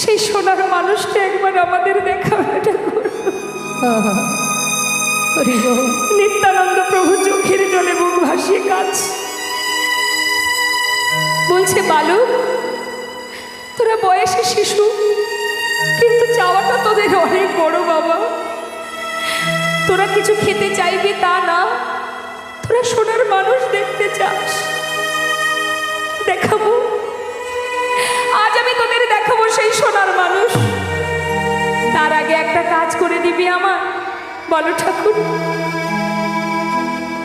সেই সোনার মানুষটা একবার আমাদের দেখাবে। নিত্যানন্দ প্রভু চোখের জলে মুখ ভাসিয়ে কাঁদছে, বলছে, বালু তোরা বয়সে শিশু, কিন্তু চাওয়াটা তোদের অনেক বড় বাবা। তোরা কিছু খেতে চাইবি তা না, তোরা সোনার মানুষ দেখতে চাস। দেখাবো, আজ আমি তোদের দেখাবো সেই সোনার মানুষ। তার আগে একটা কাজ করে দিবি আমার। বলো ঠাকুর,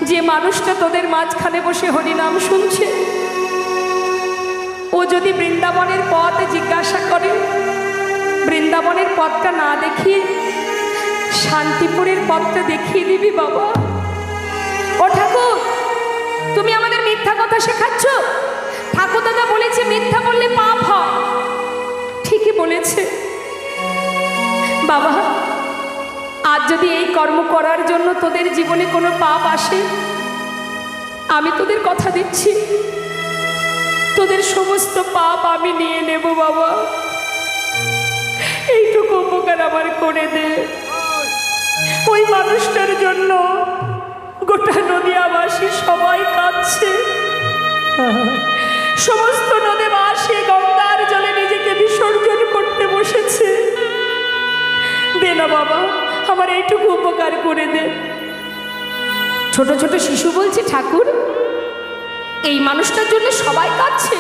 যে মানুষটা তোদের মাঝখানে বসে হরিনাম শুনছে, ও যদি বৃন্দাবনের পথ জিজ্ঞাসা করে, বৃন্দাবনের পথটা না দেখিয়ে শান্তিপুরের পথটা দেখিয়ে দিবি বাবা। ও ঠাকুর, তুমি আমাদের মিথ্যা কথা শেখাচ্ছ। ঠাকুর দাদা বলেছে মিথ্যা বললে পাপ হয়। ঠিকই বলেছে বাবা। আজ যদি এই কর্ম করার জন্য তোদের জীবনে কোনো পাপ আসে, আমি তোদের কথা দিচ্ছি তোদের সমস্ত পাপ আমি নিয়ে নেব বাবা। এইটুকু উপকার আমার করে দে। ওই মানুষটার জন্য গোটা নদীয়াবাসী সবাই কাঁদছে। সমস্ত নদীবাসী গঙ্গার জলে নিজেকে বিসর্জন করতে বসেছে। দে না বাবা, আমার এইটুকু উপকার করে দে। ছোট ছোট শিশু বলছে, ঠাকুর এই মানুষটার জন্য সবাই কাঁদছে।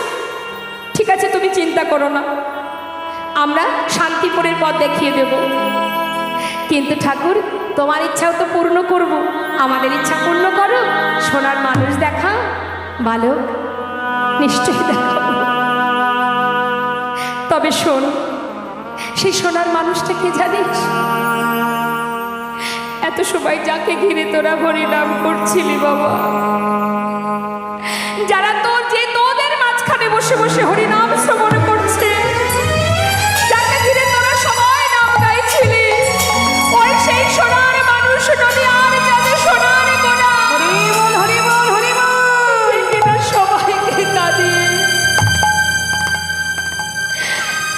ঠিক আছে, তুমি চিন্তা করো না, আমরা শান্তিপুরের পথ দেখিয়ে দেব। কিন্তু ঠাকুর তোমার ইচ্ছাও তো পূর্ণ করব, আমাদের ইচ্ছা পূর্ণ করো, সোনার মানুষ দেখা। বালক, নিশ্চয়ই দেখাবো, তবে শোন, সেই সোনার মানুষটা কে জানিস? এত সবাই যাকে ঘিরে তোরা হরি নাম করছিলি বাবা, যারা তোদের মাঝখানে বসে বসে হরি নাম শ্রবণ করছে, যাকে ঘিরে তোরা সবাই নাম গাইছিলি, ওই সেই সোনার মানুষ দুনিয়ার যাতে সোনার গোনা হরি বল হরি বল হরি বল কিনা সবাইকে কাঁদিয়ে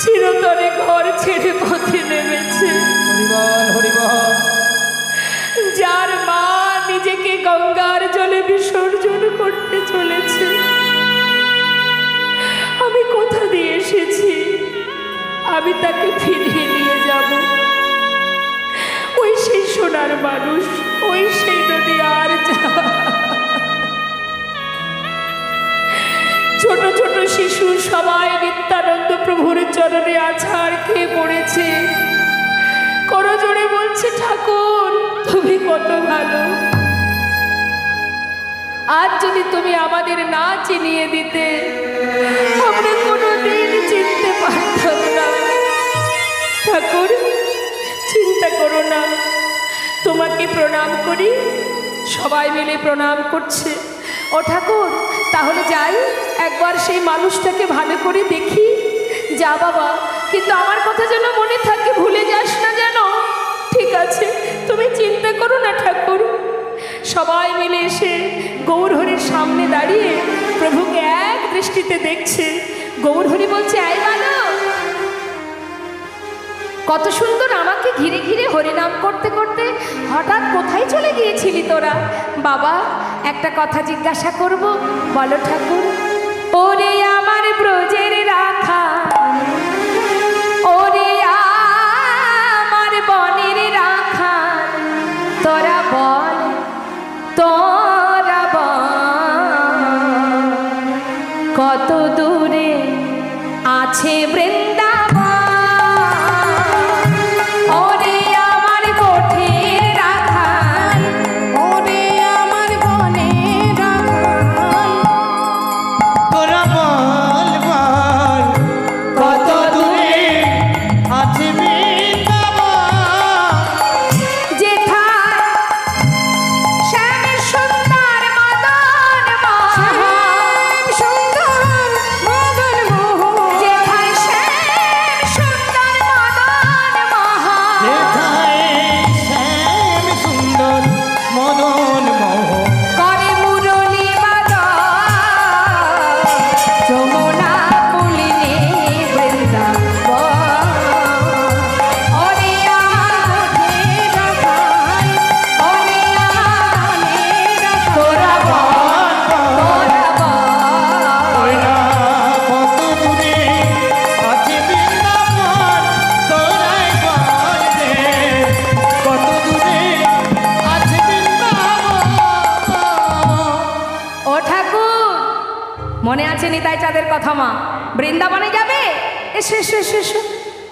চিরতরে ঘর ছেড়ে পথে নেমেছে। হরিবল হরিবল। যার মা নিজেকে গঙ্গার জলে বিসর্জন করতে চলেছে, আমি কোথা দিয়ে এসেছি, আমি তাকে ফিরিয়ে নিয়ে যাব। ওই সেই সোনার মানুষ, ওই সেই নদী আর ছোট ছোট শিশু সবাই নিত্যানন্দ প্রভুর চরণে আছাড় খেয়ে পড়েছে, করজোড়ে বলছে, ঠাকুর তুমি কত ভালো, আজ যদি তুমি আমাদের না চিনিয়ে দিতে আমরা কোনোদিন চিনতে পারতাম না। ঠাকুর চিন্তা করো না, তোমাকে প্রণাম করি। সবাই মিলে প্রণাম করছে। ও ঠাকুর, তাহলে যাই, একবার সেই মানুষটাকে ভালো করে দেখি। যা বাবা, কিন্তু আমার কথা যেন মনে থাকে, ভুলে যাস না যেন। ঠিক আছে, তুমি চিন্তা করো না ঠাকুর। সবাই মিলে এসে গৌরহরির সামনে দাঁড়িয়ে প্রভুকে এক দৃষ্টিতে দেখছে। গৌরহরি বলছে, আয় বালক, কত সুন্দর আমাকে ঘিরে ঘিরে হরিনাম করতে করতে হঠাৎ কোথায় চলে গিয়েছিলি তোরা? বাবা, একটা কথা জিজ্ঞাসা করব, বলো ঠাকুর। ওরে আমার ব্রজের রাখা, ওরে আমার বনের রাখা, তোরা বল, তোরা বল, কত দূরে আছে বৃন্দাবন? ওরে আমার গোঠের রাখাল, ওরে আমার বনের রাখাল, তোরা বল বল, কত দূরে আছে বৃন্দাবন? যেথায় শ্যাম সুন্দর মদন মোহন, সুন্দর মদন মোহন, যেথায় শ্যাম সুন্দর মদন মোহন, যেথায় শ্যাম সুন্দর মদন মোহন, করে মুরলী বাদন, যমুনা পুলিনে বৃন্দাবন। ওরে আমার গোঠের রাখাল, ওরে আমার বনের রাখাল, তোরা বল, তোরা বল, ওরা কত দূরে আছে বৃন্দাবন? তোরাই বল রে, কত দূরে আছে বৃন্দাবন? ও ঠাকুর, মনে আছে নিতাই চাঁদের কথা মা? বৃন্দাবনে যাবে? এসো এসো এসো এসো।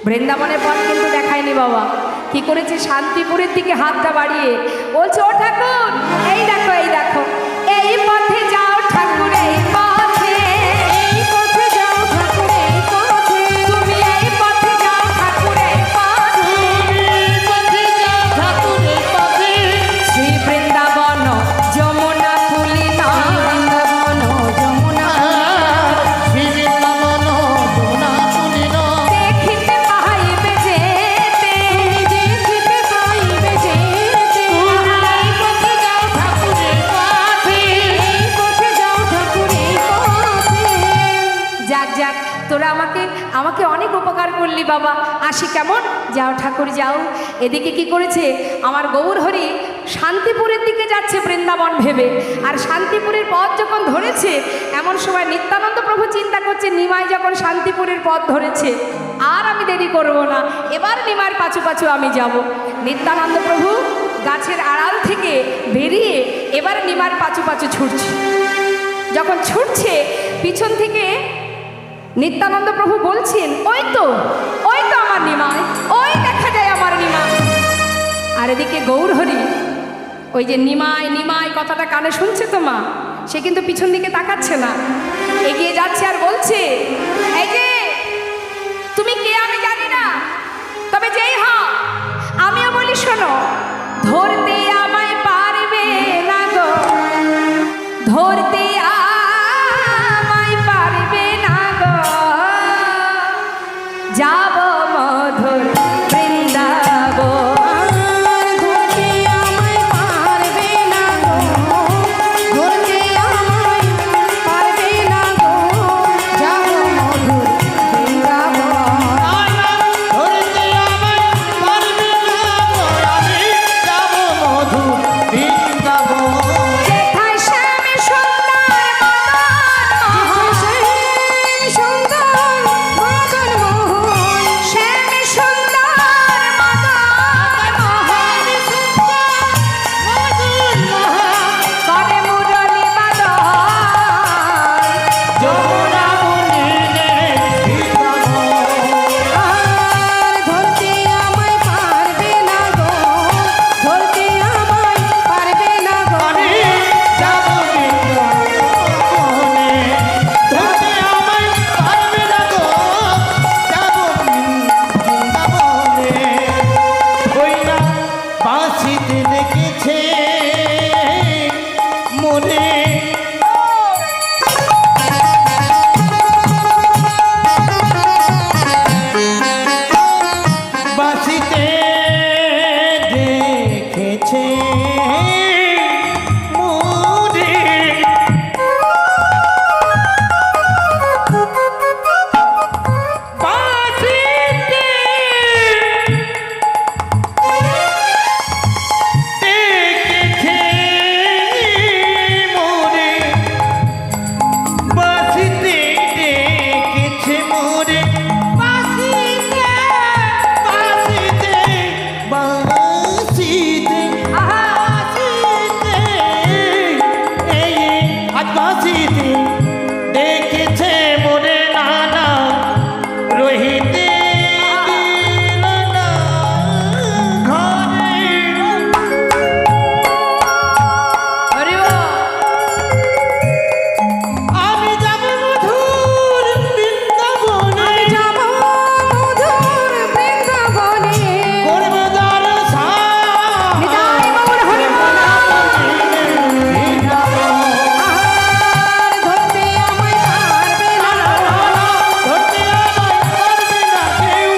বৃন্দাবনের পথ কিন্তু দেখায়নি বাবা। কি করেছে? শান্তিপুরের দিকে হাতটা বাড়িয়ে বলছে, ও ঠাকুর, এই দেখো এই দেখো, এই পথে যাও ঠাকুর, এই পথে, এই পথে যাও ঠাকুর, এই পথে, তুমি এই পথে যাও ঠাকুর, এই পথে, এই পথে যাও ঠাকুর, এই পথে। শ্রী বৃন্দাবন যমুনা পুলিন, বৃন্দাবন যমুনা, শ্রী বৃন্দাবন যমুনা পুলিন, দেখিতে পাইবে যেতে, দেখিতে পাইবে যেতে, এই পথে যাও ঠাকুর, এই পথে। এই পথে যাও ঠাকুর, এই পথে। যাক যাক, তোরা আমাকে অনেক উপকার করলি বাবা। আসি কেমন? যাও ঠাকুর যাও। এদিকে কি করেছে আমার গৌরহরি? শান্তিপুরের দিকে যাচ্ছে বৃন্দাবন ভেবে। আর শান্তিপুরের পথ যখন ধরেছে, এমন সময় নিত্যানন্দ প্রভু চিন্তা করছে, নিমাই যখন শান্তিপুরের পথ ধরেছে, আর আমি দেরি করব না, এবার নিমার পাছু পাছু আমি যাব। নিত্যানন্দ প্রভু গাছের আড়াল থেকে বেরিয়ে এবার নিমার পাচু পাচু ছুটছে। যখন ছুটছে পিছন থেকে নিত্যানন্দ প্রভু বলছেন, ওই তো আমার নিমাই, ওই দেখা যায় আমার নিমাই। আর এদিকে গৌরহরি ওই যে নিমাই নিমাই কথাটা কানে শুনছে তো মা, সে কিন্তু পিছন দিকে তাকাচ্ছে না, এগিয়ে যাচ্ছে আর বলছে, এই যে তুমি কে আমি জানি না, তবে যেই হও আমিও বলি শোনো, ধরতে আমায় পারবে না গো, ধরতে আমায় পারবে না গো, যাব মধুর বৃন্দাবন। ধরতে আমায় পারবে না গো, ধরতে আমায় পারবে না গো, যাব মধুর বৃন্দাবন। ধরতে আমায় পারবে না গো, আমি যাব মধুর বৃন্দাবন। যেথায় শ্যাম সুন্দর মদন শ্যাম সুন্দর মদন মোহন, শ্যাম সুন্দর মদন করে মুরলী বাদন। যমুনা বনে বৃন্দাবন। আর ধরতে আমায় পারবে না গো, ধরতে আমায় পারবে না গো, আমি যাব বৃন্দাবনে। ধরতে আমায় পারবে না গো, যাব বৃন্দাবনে। ওই না বাঁশিতে দেখেছে মনে, বাঁশিতে দেখেছে মনে। বাঁশিতে দেখেছে মনে, বাঁশিতে দেখেছে মনে, বাঁশিতে বাঁশিতে বাঁশিতে বাঁশিতে এই আজ বাঁশিতে দেখেছে মনে নানা রহিতে দিল না ঘরে। হরি বল। আমি যাব মধুর বৃন্দাবনে, আমি যাব মধুর বৃন্দাবনে। করব দর্শন নিতাই গৌর হরি বল। বৃন্দাবন। আর ধরতে আমায় পারবে না গো, ধরতে আমায় পারবে না কেউ,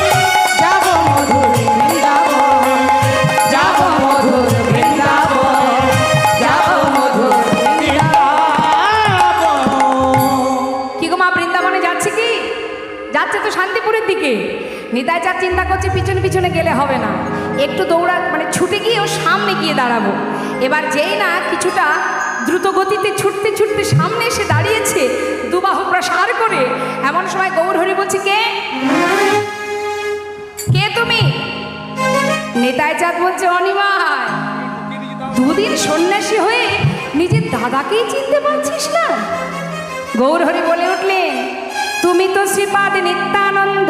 যাব মধুর বৃন্দাবন, যাব মধুর বৃন্দাবন, যাব মধুর বৃন্দাবন। কি গো মা, বৃন্দাবনে যাচ্ছে কি? যাচ্ছে তো শান্তিপুরের দিকে। নিতাই চাঁদ চিন্তা করছে পিছনে পিছনে গেলে হবে না, একটু দৌড়া মানে ছুটে গিয়ে ওর সামনে গিয়ে দাঁড়াবো। এবার যেই না কিছুটা দ্রুত গতিতে ছুটতে ছুটতে সামনে এসে দাঁড়িয়েছে দুবাহু প্রসার করে, এমন সময় গৌরহরি বলছে, কে কে তুমি? নিতাই চাঁদ বলছে, অনিমায়, দুদিন সন্ন্যাসী হয়ে নিজের দাদাকেই চিনতে পারছিস না? গৌরহরি বলে উঠলেন, তুমি তো শ্রীপাদ নিত্যানন্দ,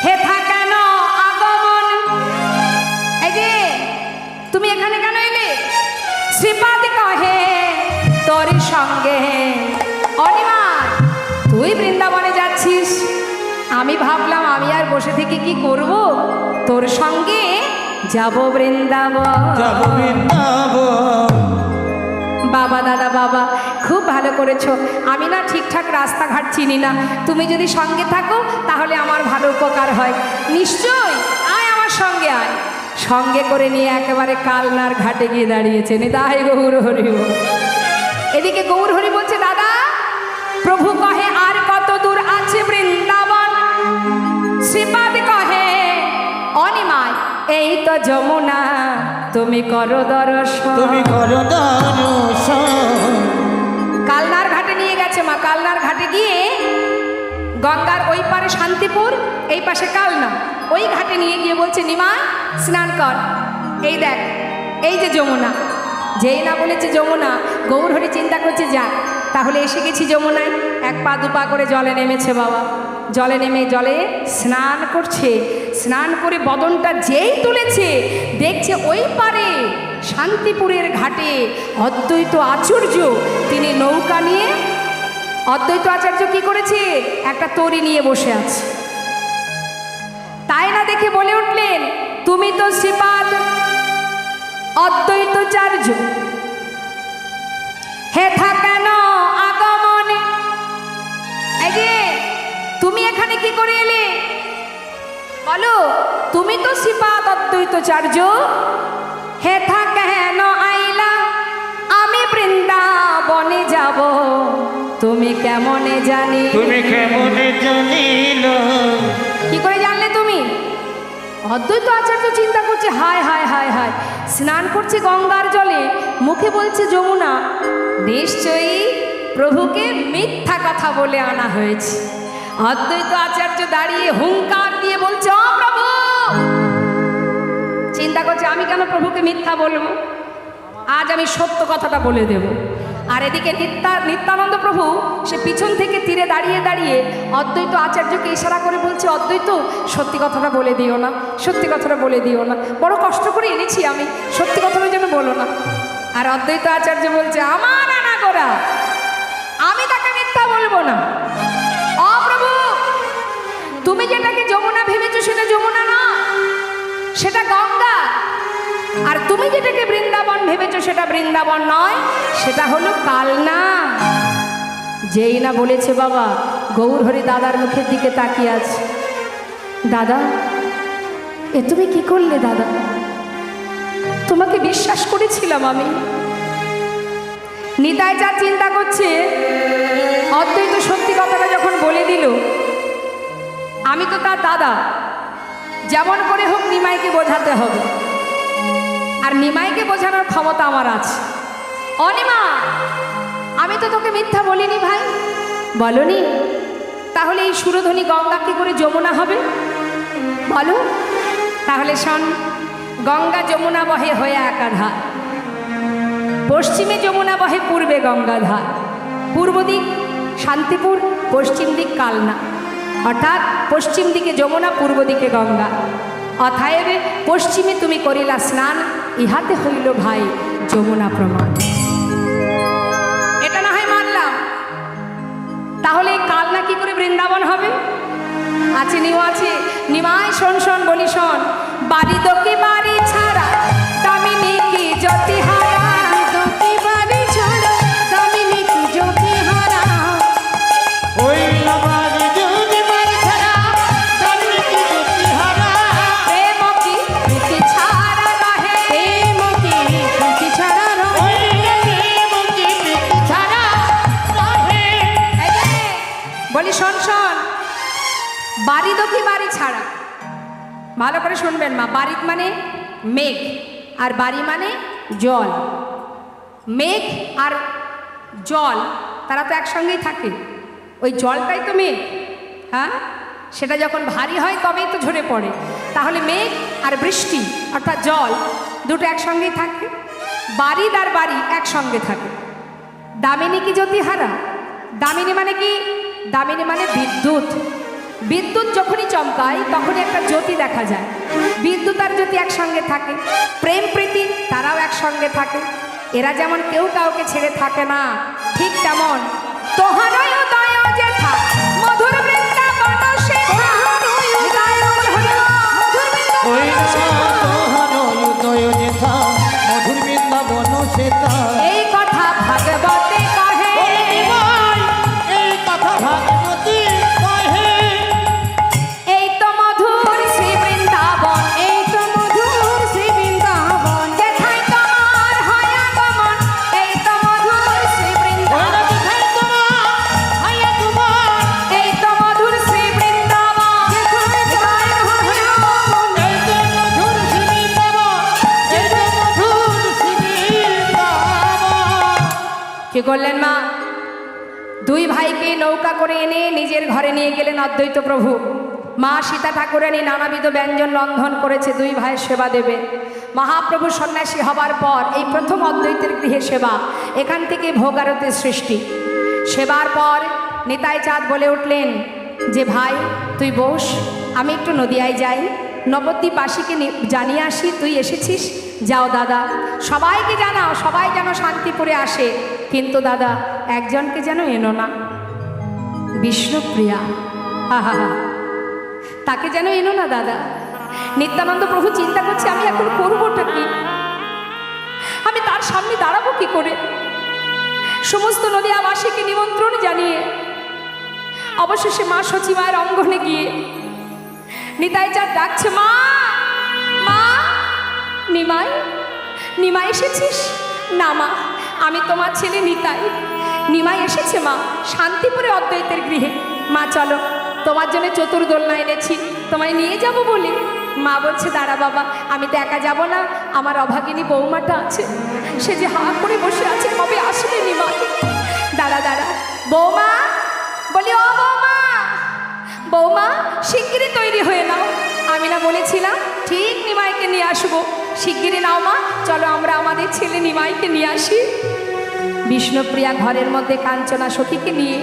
হেথা কেন আগমন? এই যে তুমি এখানে কেন এলে? শ্রীপাদ কহে তোর সঙ্গে। অনিমা, তুই বৃন্দাবনে যাচ্ছিস, আমি ভাবলাম আমি আর বসে থেকে কি করব, তোর সঙ্গে যাব বৃন্দাবন। যাব বৃন্দাবন। বাবা দাদা বাবা, খুব ভালো করেছো। আমি না ঠিকঠাক রাস্তাঘাট চিনি না, তুমি যদি সঙ্গে থাকো তাহলে আমার ভালো উপকার হয়। নিশ্চয় আয়, আমার সঙ্গে আয়। সঙ্গে করে নিয়ে একেবারে কালনার ঘাটে গিয়ে দাঁড়িয়েছে নিতাই গৌর হরি বল। এদিকে গৌর হরি বলছে, দাদা প্রভু কহে আর কত দূর আছে বৃন্দাবন? শ্রীপাদ কহে, অনিমায় এই তো যমুনা, তুমি করো দর্শন। তুমি করো দর্শন। কালনার ঘাটে নিয়ে গেছে মা। কালনার ঘাটে গিয়ে গঙ্গার ওই পারে শান্তিপুর, এই পাশে কালনা, ওই ঘাটে নিয়ে গিয়ে বলছে, নিমা স্নান কর, এই দেখ এই যে যমুনা, যেই না বলেছে যমুনা, গৌরহরি চিন্তা করছে যাক তাহলে এসে গেছি যমুনায়। এক পা দুপা করে জলে নেমেছে বাবা, জলে নেমে জলে স্নান করছে। স্নান করে বদনটা যেই তুলেছে দেখছে ওই পারে শান্তিপুরের ঘাটে অদ্বৈত আচার্য তিনি নৌকা নিয়ে, অদ্বৈত আচার্য কি করেছে, একটা তরি নিয়ে বসে আছে। তাই না দেখে বলে উঠলেন, তুমি তো শ্রীপাদ অদ্বৈতাচার্য, হেথা কেন আগমনে? এই যে তুমি এখানে কি করে এলে বলো? তুমি তো শ্রীপাদ অদ্বৈতাচার্য, হেথা কেন আইলা? আমি বৃন্দাবনে যাব, তুমি কেমনে জানি? তুমি কেমনে জানিল? কি করে জানলে তুমি? অদ্বৈত আচার্য চিন্তা করছে, হায় হায় হায় হায়, স্নান করছে গঙ্গার জলে, মুখে বলছে যমুনা, নিশ্চয়ই প্রভুকে মিথ্যা কথা বলে আনা হয়েছে। অদ্বৈত আচার্য দাঁড়িয়ে হুঙ্কার দিয়ে বলছে, ও প্রভু! চিন্তা করছে আমি কেন প্রভুকে মিথ্যা বলবো, আজ আমি সত্য কথাটা বলে দেব। আর এদিকে নিত্যানন্দ প্রভু সে পিছন থেকে তীরে দাঁড়িয়ে দাঁড়িয়ে অদ্বৈত আচার্যকে ইশারা করে বলছে, অদ্বৈত সত্যি কথাটা বলে দিও না, সত্যি কথাটা বলে দিও না, বড় কষ্ট করে এনেছি আমি, সত্যি কথাটা যেন বলো না। আর অদ্বৈত আচার্য বলছে, আমার আনা করা, আমি তাকে মিথ্যা বলবো না। ও প্রভু, তুমি যেটাকে যমুনা ভেবেছো সেটা যমুনা না, সেটা গঙ্গা। আর তুমি যেটাকে বৃন্দাবন ভেবেছো সেটা বৃন্দাবন নয়, সেটা হলো কালনা। যেই না বলেছে বাবা, গৌরহরি দাদার মুখের দিকে তাকিয়ে আছে। দাদা, এ তুমি কি করলে দাদা? তোমাকে বিশ্বাস করেছিলাম আমি। নিতাই যা চিন্তা করছে, অদ্বৈত সত্যি কথাটা যখন বলে দিল, আমি তো তার দাদা, যেমন করে হোক নিমাইকে বোঝাতে হবে, আর নিমাইকে বোঝানোর ক্ষমতা আমার আছে। অনিমা, আমি তো তোকে মিথ্যা বলিনি ভাই। বলনি? তাহলে এই সুরধ্বনি গঙ্গা কি করে যমুনা হবে বলো? তাহলে শোন, গঙ্গা যমুনা বহে হয়ে একাধার, পশ্চিমে যমুনা বহে, পূর্বে গঙ্গাধার। পূর্ব দিক শান্তিপুর, পশ্চিম দিক কালনা, অর্থাৎ পশ্চিম দিকে যমুনা, পূর্ব দিকে গঙ্গা। অতএব পশ্চিমে তুমি করিলা স্নান, ইহাতে হইল ভাই যমুনা প্রমাণ। এটা না হয় মানলাম, তাহলে কালনা কি করে বৃন্দাবন হবে? আছে নিও আছে, নিমাই শোন শোন বলি শোন, বাড়ি দোকে বাড়ি ছাড়া দামিনী কি জ্যোতি হারা, দোকে বাড়ি ছাড়া দামিনী কি জ্যোতি হারা, ওই লাবারি যদি বাড়ি ছাড়া দামিনী কি জ্যোতি হারা, প্রেম কি প্রীতি ছাড়া রহে, প্রেম কি প্রীতি ছাড়া রহে, ওই প্রেম কি প্রীতি ছাড়া রহে। এই যে, বলি শোন শোন, বাড়ি দোকে বাড়ি ছাড়া, ভালো করে শুনবেন মা, বাড়ি মানে মেঘ আর বাড়ি মানে জল। মেঘ আর জল তারা তো একসঙ্গেই থাকে, ওই জলটাই তো মেঘ। হ্যাঁ, সেটা যখন ভারী হয় তবেই তো ঝরে পড়ে। তাহলে মেঘ আর বৃষ্টি অর্থাৎ জল দুটো একসঙ্গেই থাকে, বাড়ি আর বাড়ি একসঙ্গে থাকে। দামিনী কি জ্যোতি হারা, দামিনী মানে কি? দামিনী মানে বিদ্যুৎ। বিদ্যুৎ যখনই চমকায় তখনই একটা জ্যোতি দেখা যায়, বিদ্যুৎ আর জ্যোতি একসঙ্গে থাকে। প্রেম প্রীতি তারাও একসঙ্গে থাকে, এরা যেমন কেউ কাউকে ছেড়ে থাকে না, ঠিক তেমন তোহারই উদয় যেথা মধুর বৃন্দাবন শেখা, ওই তোহার উদয় যেথা মধুর বৃন্দাবন সেথা। এই কথা ভাগবতে কহে, এই কথা ভাগবতী কহে, এই তো মধুর শ্রী বৃন্দাবন, এই তো মধুর শ্রী বৃন্দাবন, যেথায় তোমার হয় আগমন, এই তো মধুর শ্রী বৃন্দাবন, ওরা কোথায় তোমার হায়া তোমার, এই তো মধুর শ্রী বৃন্দাবন, যেখানে তোমার হয় আগমন, এই তো মধুর শ্রী বৃন্দাবন, এই তো মধুর শ্রী বৃন্দাবন। কি করলেন মা? দুই ভাইকে নৌকা করে এনে নিজের ঘরে নিয়ে গেলেন অদ্বৈত প্রভু। মা সীতা ঠাকুরানী নানাবিধ ব্যঞ্জন রন্ধন করেছে দুই ভাইয়ের সেবা দেবে। মহাপ্রভু সন্ন্যাসী হবার পর এই প্রথম অদ্বৈতের গৃহে সেবা, এখান থেকে ভোগ আরতির সৃষ্টি। সেবার পর নিতাই চাঁদ বলে উঠলেন যে ভাই তুই বস, আমি একটু নদিয়ায় যাই, নবদ্বীপবাসীকে জানিয়ে আসি তুই এসেছিস। যাও দাদা, সবাইকে জানাও, সবাই যেন শান্তিপুরে আসে, কিন্তু দাদা একজনকে যেন এনো না, বিষ্ণুপ্রিয়া, আহা, তাকে যেন এনো না দাদা। নিত্যানন্দ প্রভু চিন্তা করছে আমি এখন করবোটা কি, আমি তার সামনে দাঁড়াবো কি করে। সমস্ত নদিয়াবাসীকে নিমন্ত্রণ জানিয়ে অবশেষে মা সচিমায়ের অঙ্গনে গিয়ে নিতাই চাঁদ ডাকছে, মা, মা, নিমাই, নিমাই এসেছিস? না মা, আমি তোমার ছেলে নিতাই। নিমাই এসেছে মা, শান্তিপুরে অদ্বৈতের গৃহে। মা চলো, তোমার জন্য চতুর্দোলনা এনেছি, তোমায় নিয়ে যাব বলে। মা বলছে দাঁড়া বাবা, আমি তো একা যাব না, আমার অভাগিনী বৌমাটা আছে, সে যে হা করে বসে আছে, কবে আসবে নিমাই। দাঁড়া দাঁড়া, বৌমা, বলি ও বৌমা, বৌমা শিগগিরই তৈরি হয়ে নাও। আমি না বলেছিলাম ঠিক নিমাইকে নিয়ে আসবো, শিগগিরই নাও মা, চলো আমরা আমাদের ছেলে নিমাইকে নিয়ে আসি। বিষ্ণুপ্রিয়া ঘরের মধ্যে কাঞ্চনা সখীকে নিয়ে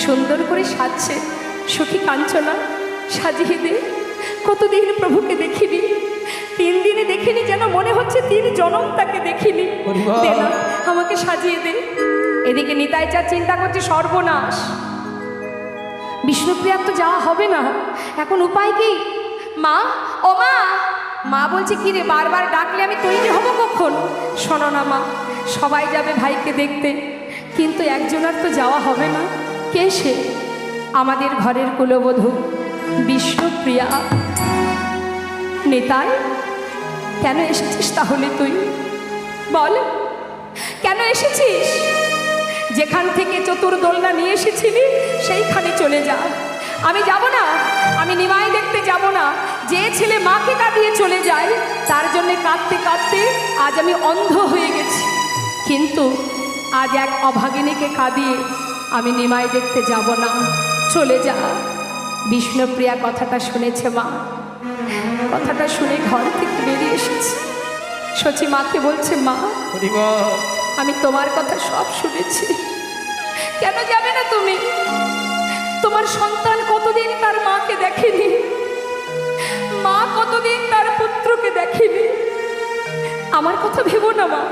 সুন্দর করে সাজছে। সখী কাঞ্চনা সাজিয়ে দে, কতদিন প্রভুকে দেখিনি, 3 দিনে দেখিনি, যেন মনে হচ্ছে 3 জনম তাকে দেখিনি। দে না, আমাকে সাজিয়ে দে। এদিকে নিতাই চাঁদ চিন্তা করছে সর্বনাশ, বিষ্ণুপ্রিয়ার তো যাওয়া হবে না, এখন উপায় কি? মা, ও মা, মা বলছে কি রে, বারবার ডাকলে আমি তৈরি হব কখন? শোনো না মা, সবাই যাবে ভাইকে দেখতে, কিন্তু একজনের তো যাওয়া হবে না। কে সে? আমাদের ঘরের কুলবধূ বিষ্ণুপ্রিয়া। নিতাই, কেন এসেছিস তাহলে তুই? বল, কেন এসেছিস? যেখান থেকে চতুর্দোলনা নিয়ে এসেছিলি সেইখানে চলে যা। আমি যাব না, আমি নিমাই দেখতে যাব না। যে ছেলে মাকে কাঁদিয়ে চলে যায়, তার জন্যে কাঁদতে কাঁদতে আজ আমি অন্ধ হয়ে গেছি, কিন্তু আজ এক অভাগিনীকে কাঁদিয়ে আমি নিমাই দেখতে যাব না, চলে যা। বিষ্ণুপ্রিয়া কথাটা শুনেছে মা, কথাটা শুনে ঘর থেকে বেরিয়ে এসেছে। সচি মাকে বলছে, মা আমি তোমার কথা সব শুনেছি, কেন যাবে না তুমি? তোমার সন্তান কতদিন তার মাকে দেখেনি, মা কতদিন তার পুত্রকে দেখেনি। আমার কথা ভেবো না মা,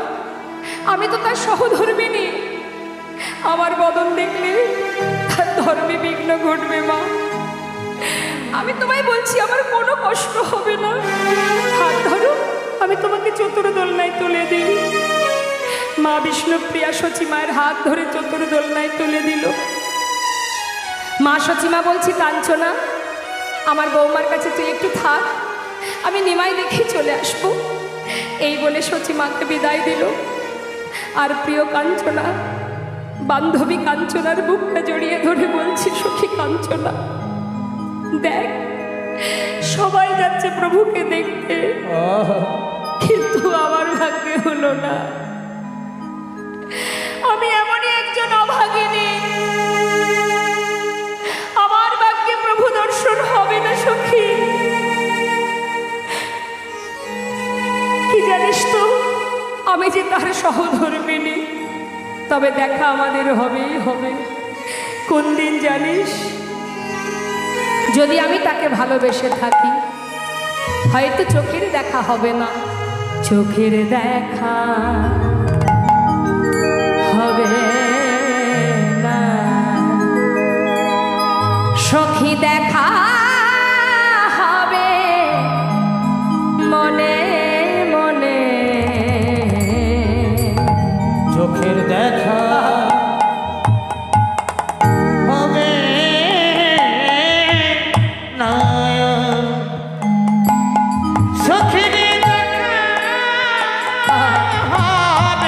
আমি তো তার সহধর্মিনী, আমার বদন দেখলে তার ধর্মে বিঘ্ন ঘটবে মা। আমি তোমায় বলছি আমার কোনো কষ্ট হবে না, হাত ধরো, আমি তোমাকে চতুর্দোলনায় তুলে দিই। মা বিষ্ণুপ্রিয়া সচিমায়ের হাত ধরে চতুর্দোলনায় তুলে দিল। মা সচিমা বলছি, কাঞ্চনা, আমার বৌমার কাছে তুই একটু থাক, আমি নিমাই দেখে চলে আসবো। এই বলে সচিমাকে বিদায় দিল। আর প্রিয় কাঞ্চনা, বান্ধবী কাঞ্চনার বুকটা জড়িয়ে ধরে বলছি, সখী কাঞ্চনা, দেখ সবাই যাচ্ছে প্রভুকে দেখতে, কিন্তু আমার ভাগ্যে হলো না। আমি এমনই একজন অভাগিনী, আমার ভাগ্যে প্রভু দর্শন হবে না সখী। কি জানিস তো, আমি যে তার সহধর্মিনী, তবে দেখা আমাদের হবেই হবে। কোন দিন জানিস? যদি আমি তাকে ভালোবেসে থাকি, হয়তো চোখের দেখা হবে না, চোখের দেখা হবে না, সখী দেখা হবে মনে মনে, চোখের দেখা হবে না, চোখের দেখা হবে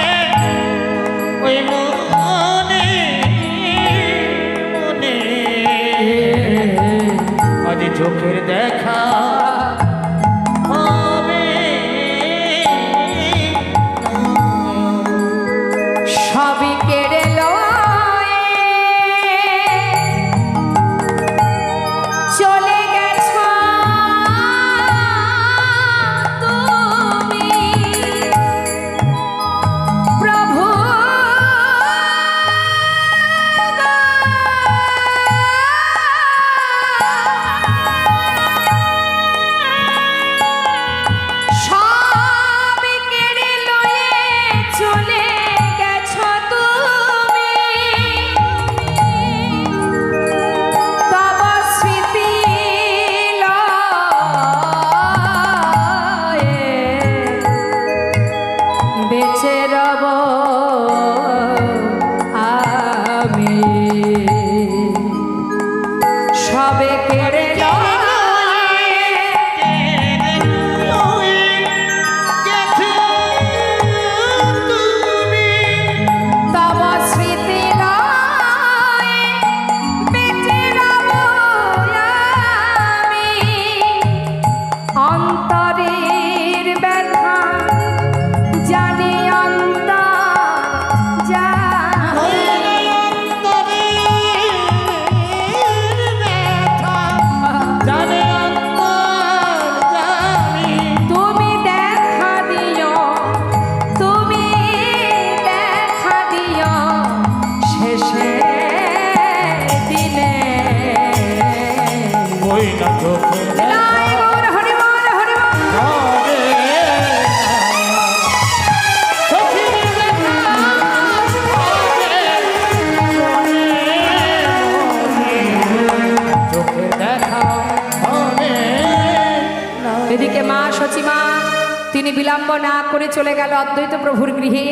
তিনি বিলম্ব না করে চলে গেল অদ্বৈত প্রভুর গৃহে।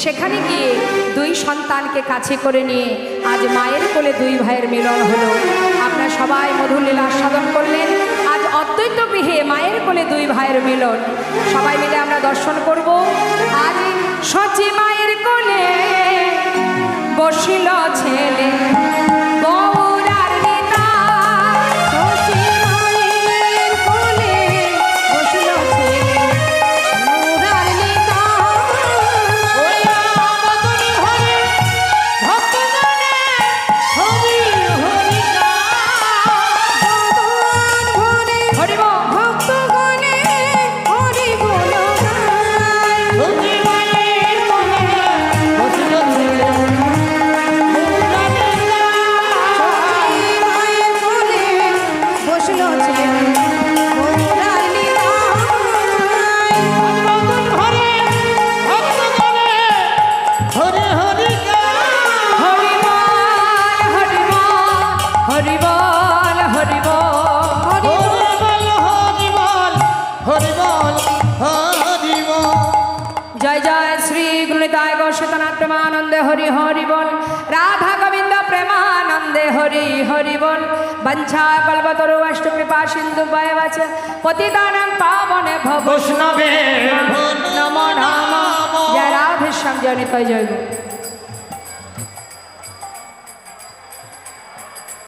সেখানে গিয়ে দুই সন্তানকে কাছে করে নিয়ে আজ মায়ের কোলে দুই ভাইয়ের মিলন হলো। আপনারা সবাই মধুর লীলা আস্বাদন করলেন। আজ অদ্বৈত গৃহে মায়ের কোলে দুই ভাইয়ের মিলন সবাই মিলে আমরা দর্শন করব। আজ সচি মায়ের কোলে বসিল ছেলে গৌরার নিতাই। সচি মায়ের কোলে বসিল ছেলে গৌরার নিতাই। ওই আমোদনী হরে ভক্তগণে হরি হরি গায়। ভরে হরি বল। ভক্তগণে হরি বল গায়। সচি মায়ের কোলে বসিল ছেলে গৌরার নিতাই। সচি মায়ের কোলে বসিল ছেলে গৌরার নিতাই। আমোদনী হরে ভক্তগণে হরি হরি গায়। হরি বল হরি বল হরি বল হরি বল। হরি বল হরি বল হরি বল। জয় জয় শ্রী গুণিতায় গৌরনাথ প্রেমানন্দে হরি হরি বল। রাধা গোবিন্দ প্রেমানন্দে হরি হরি বল। বঞ্ছা কল্পতরু অষ্ট কৃপা সিন্ধু বয়বচ পতিতানাং পাবনে ভব বৈষ্ণবে নমো নমঃ। জয় রাধে শ্যাম জয় নিতাই জয় গো।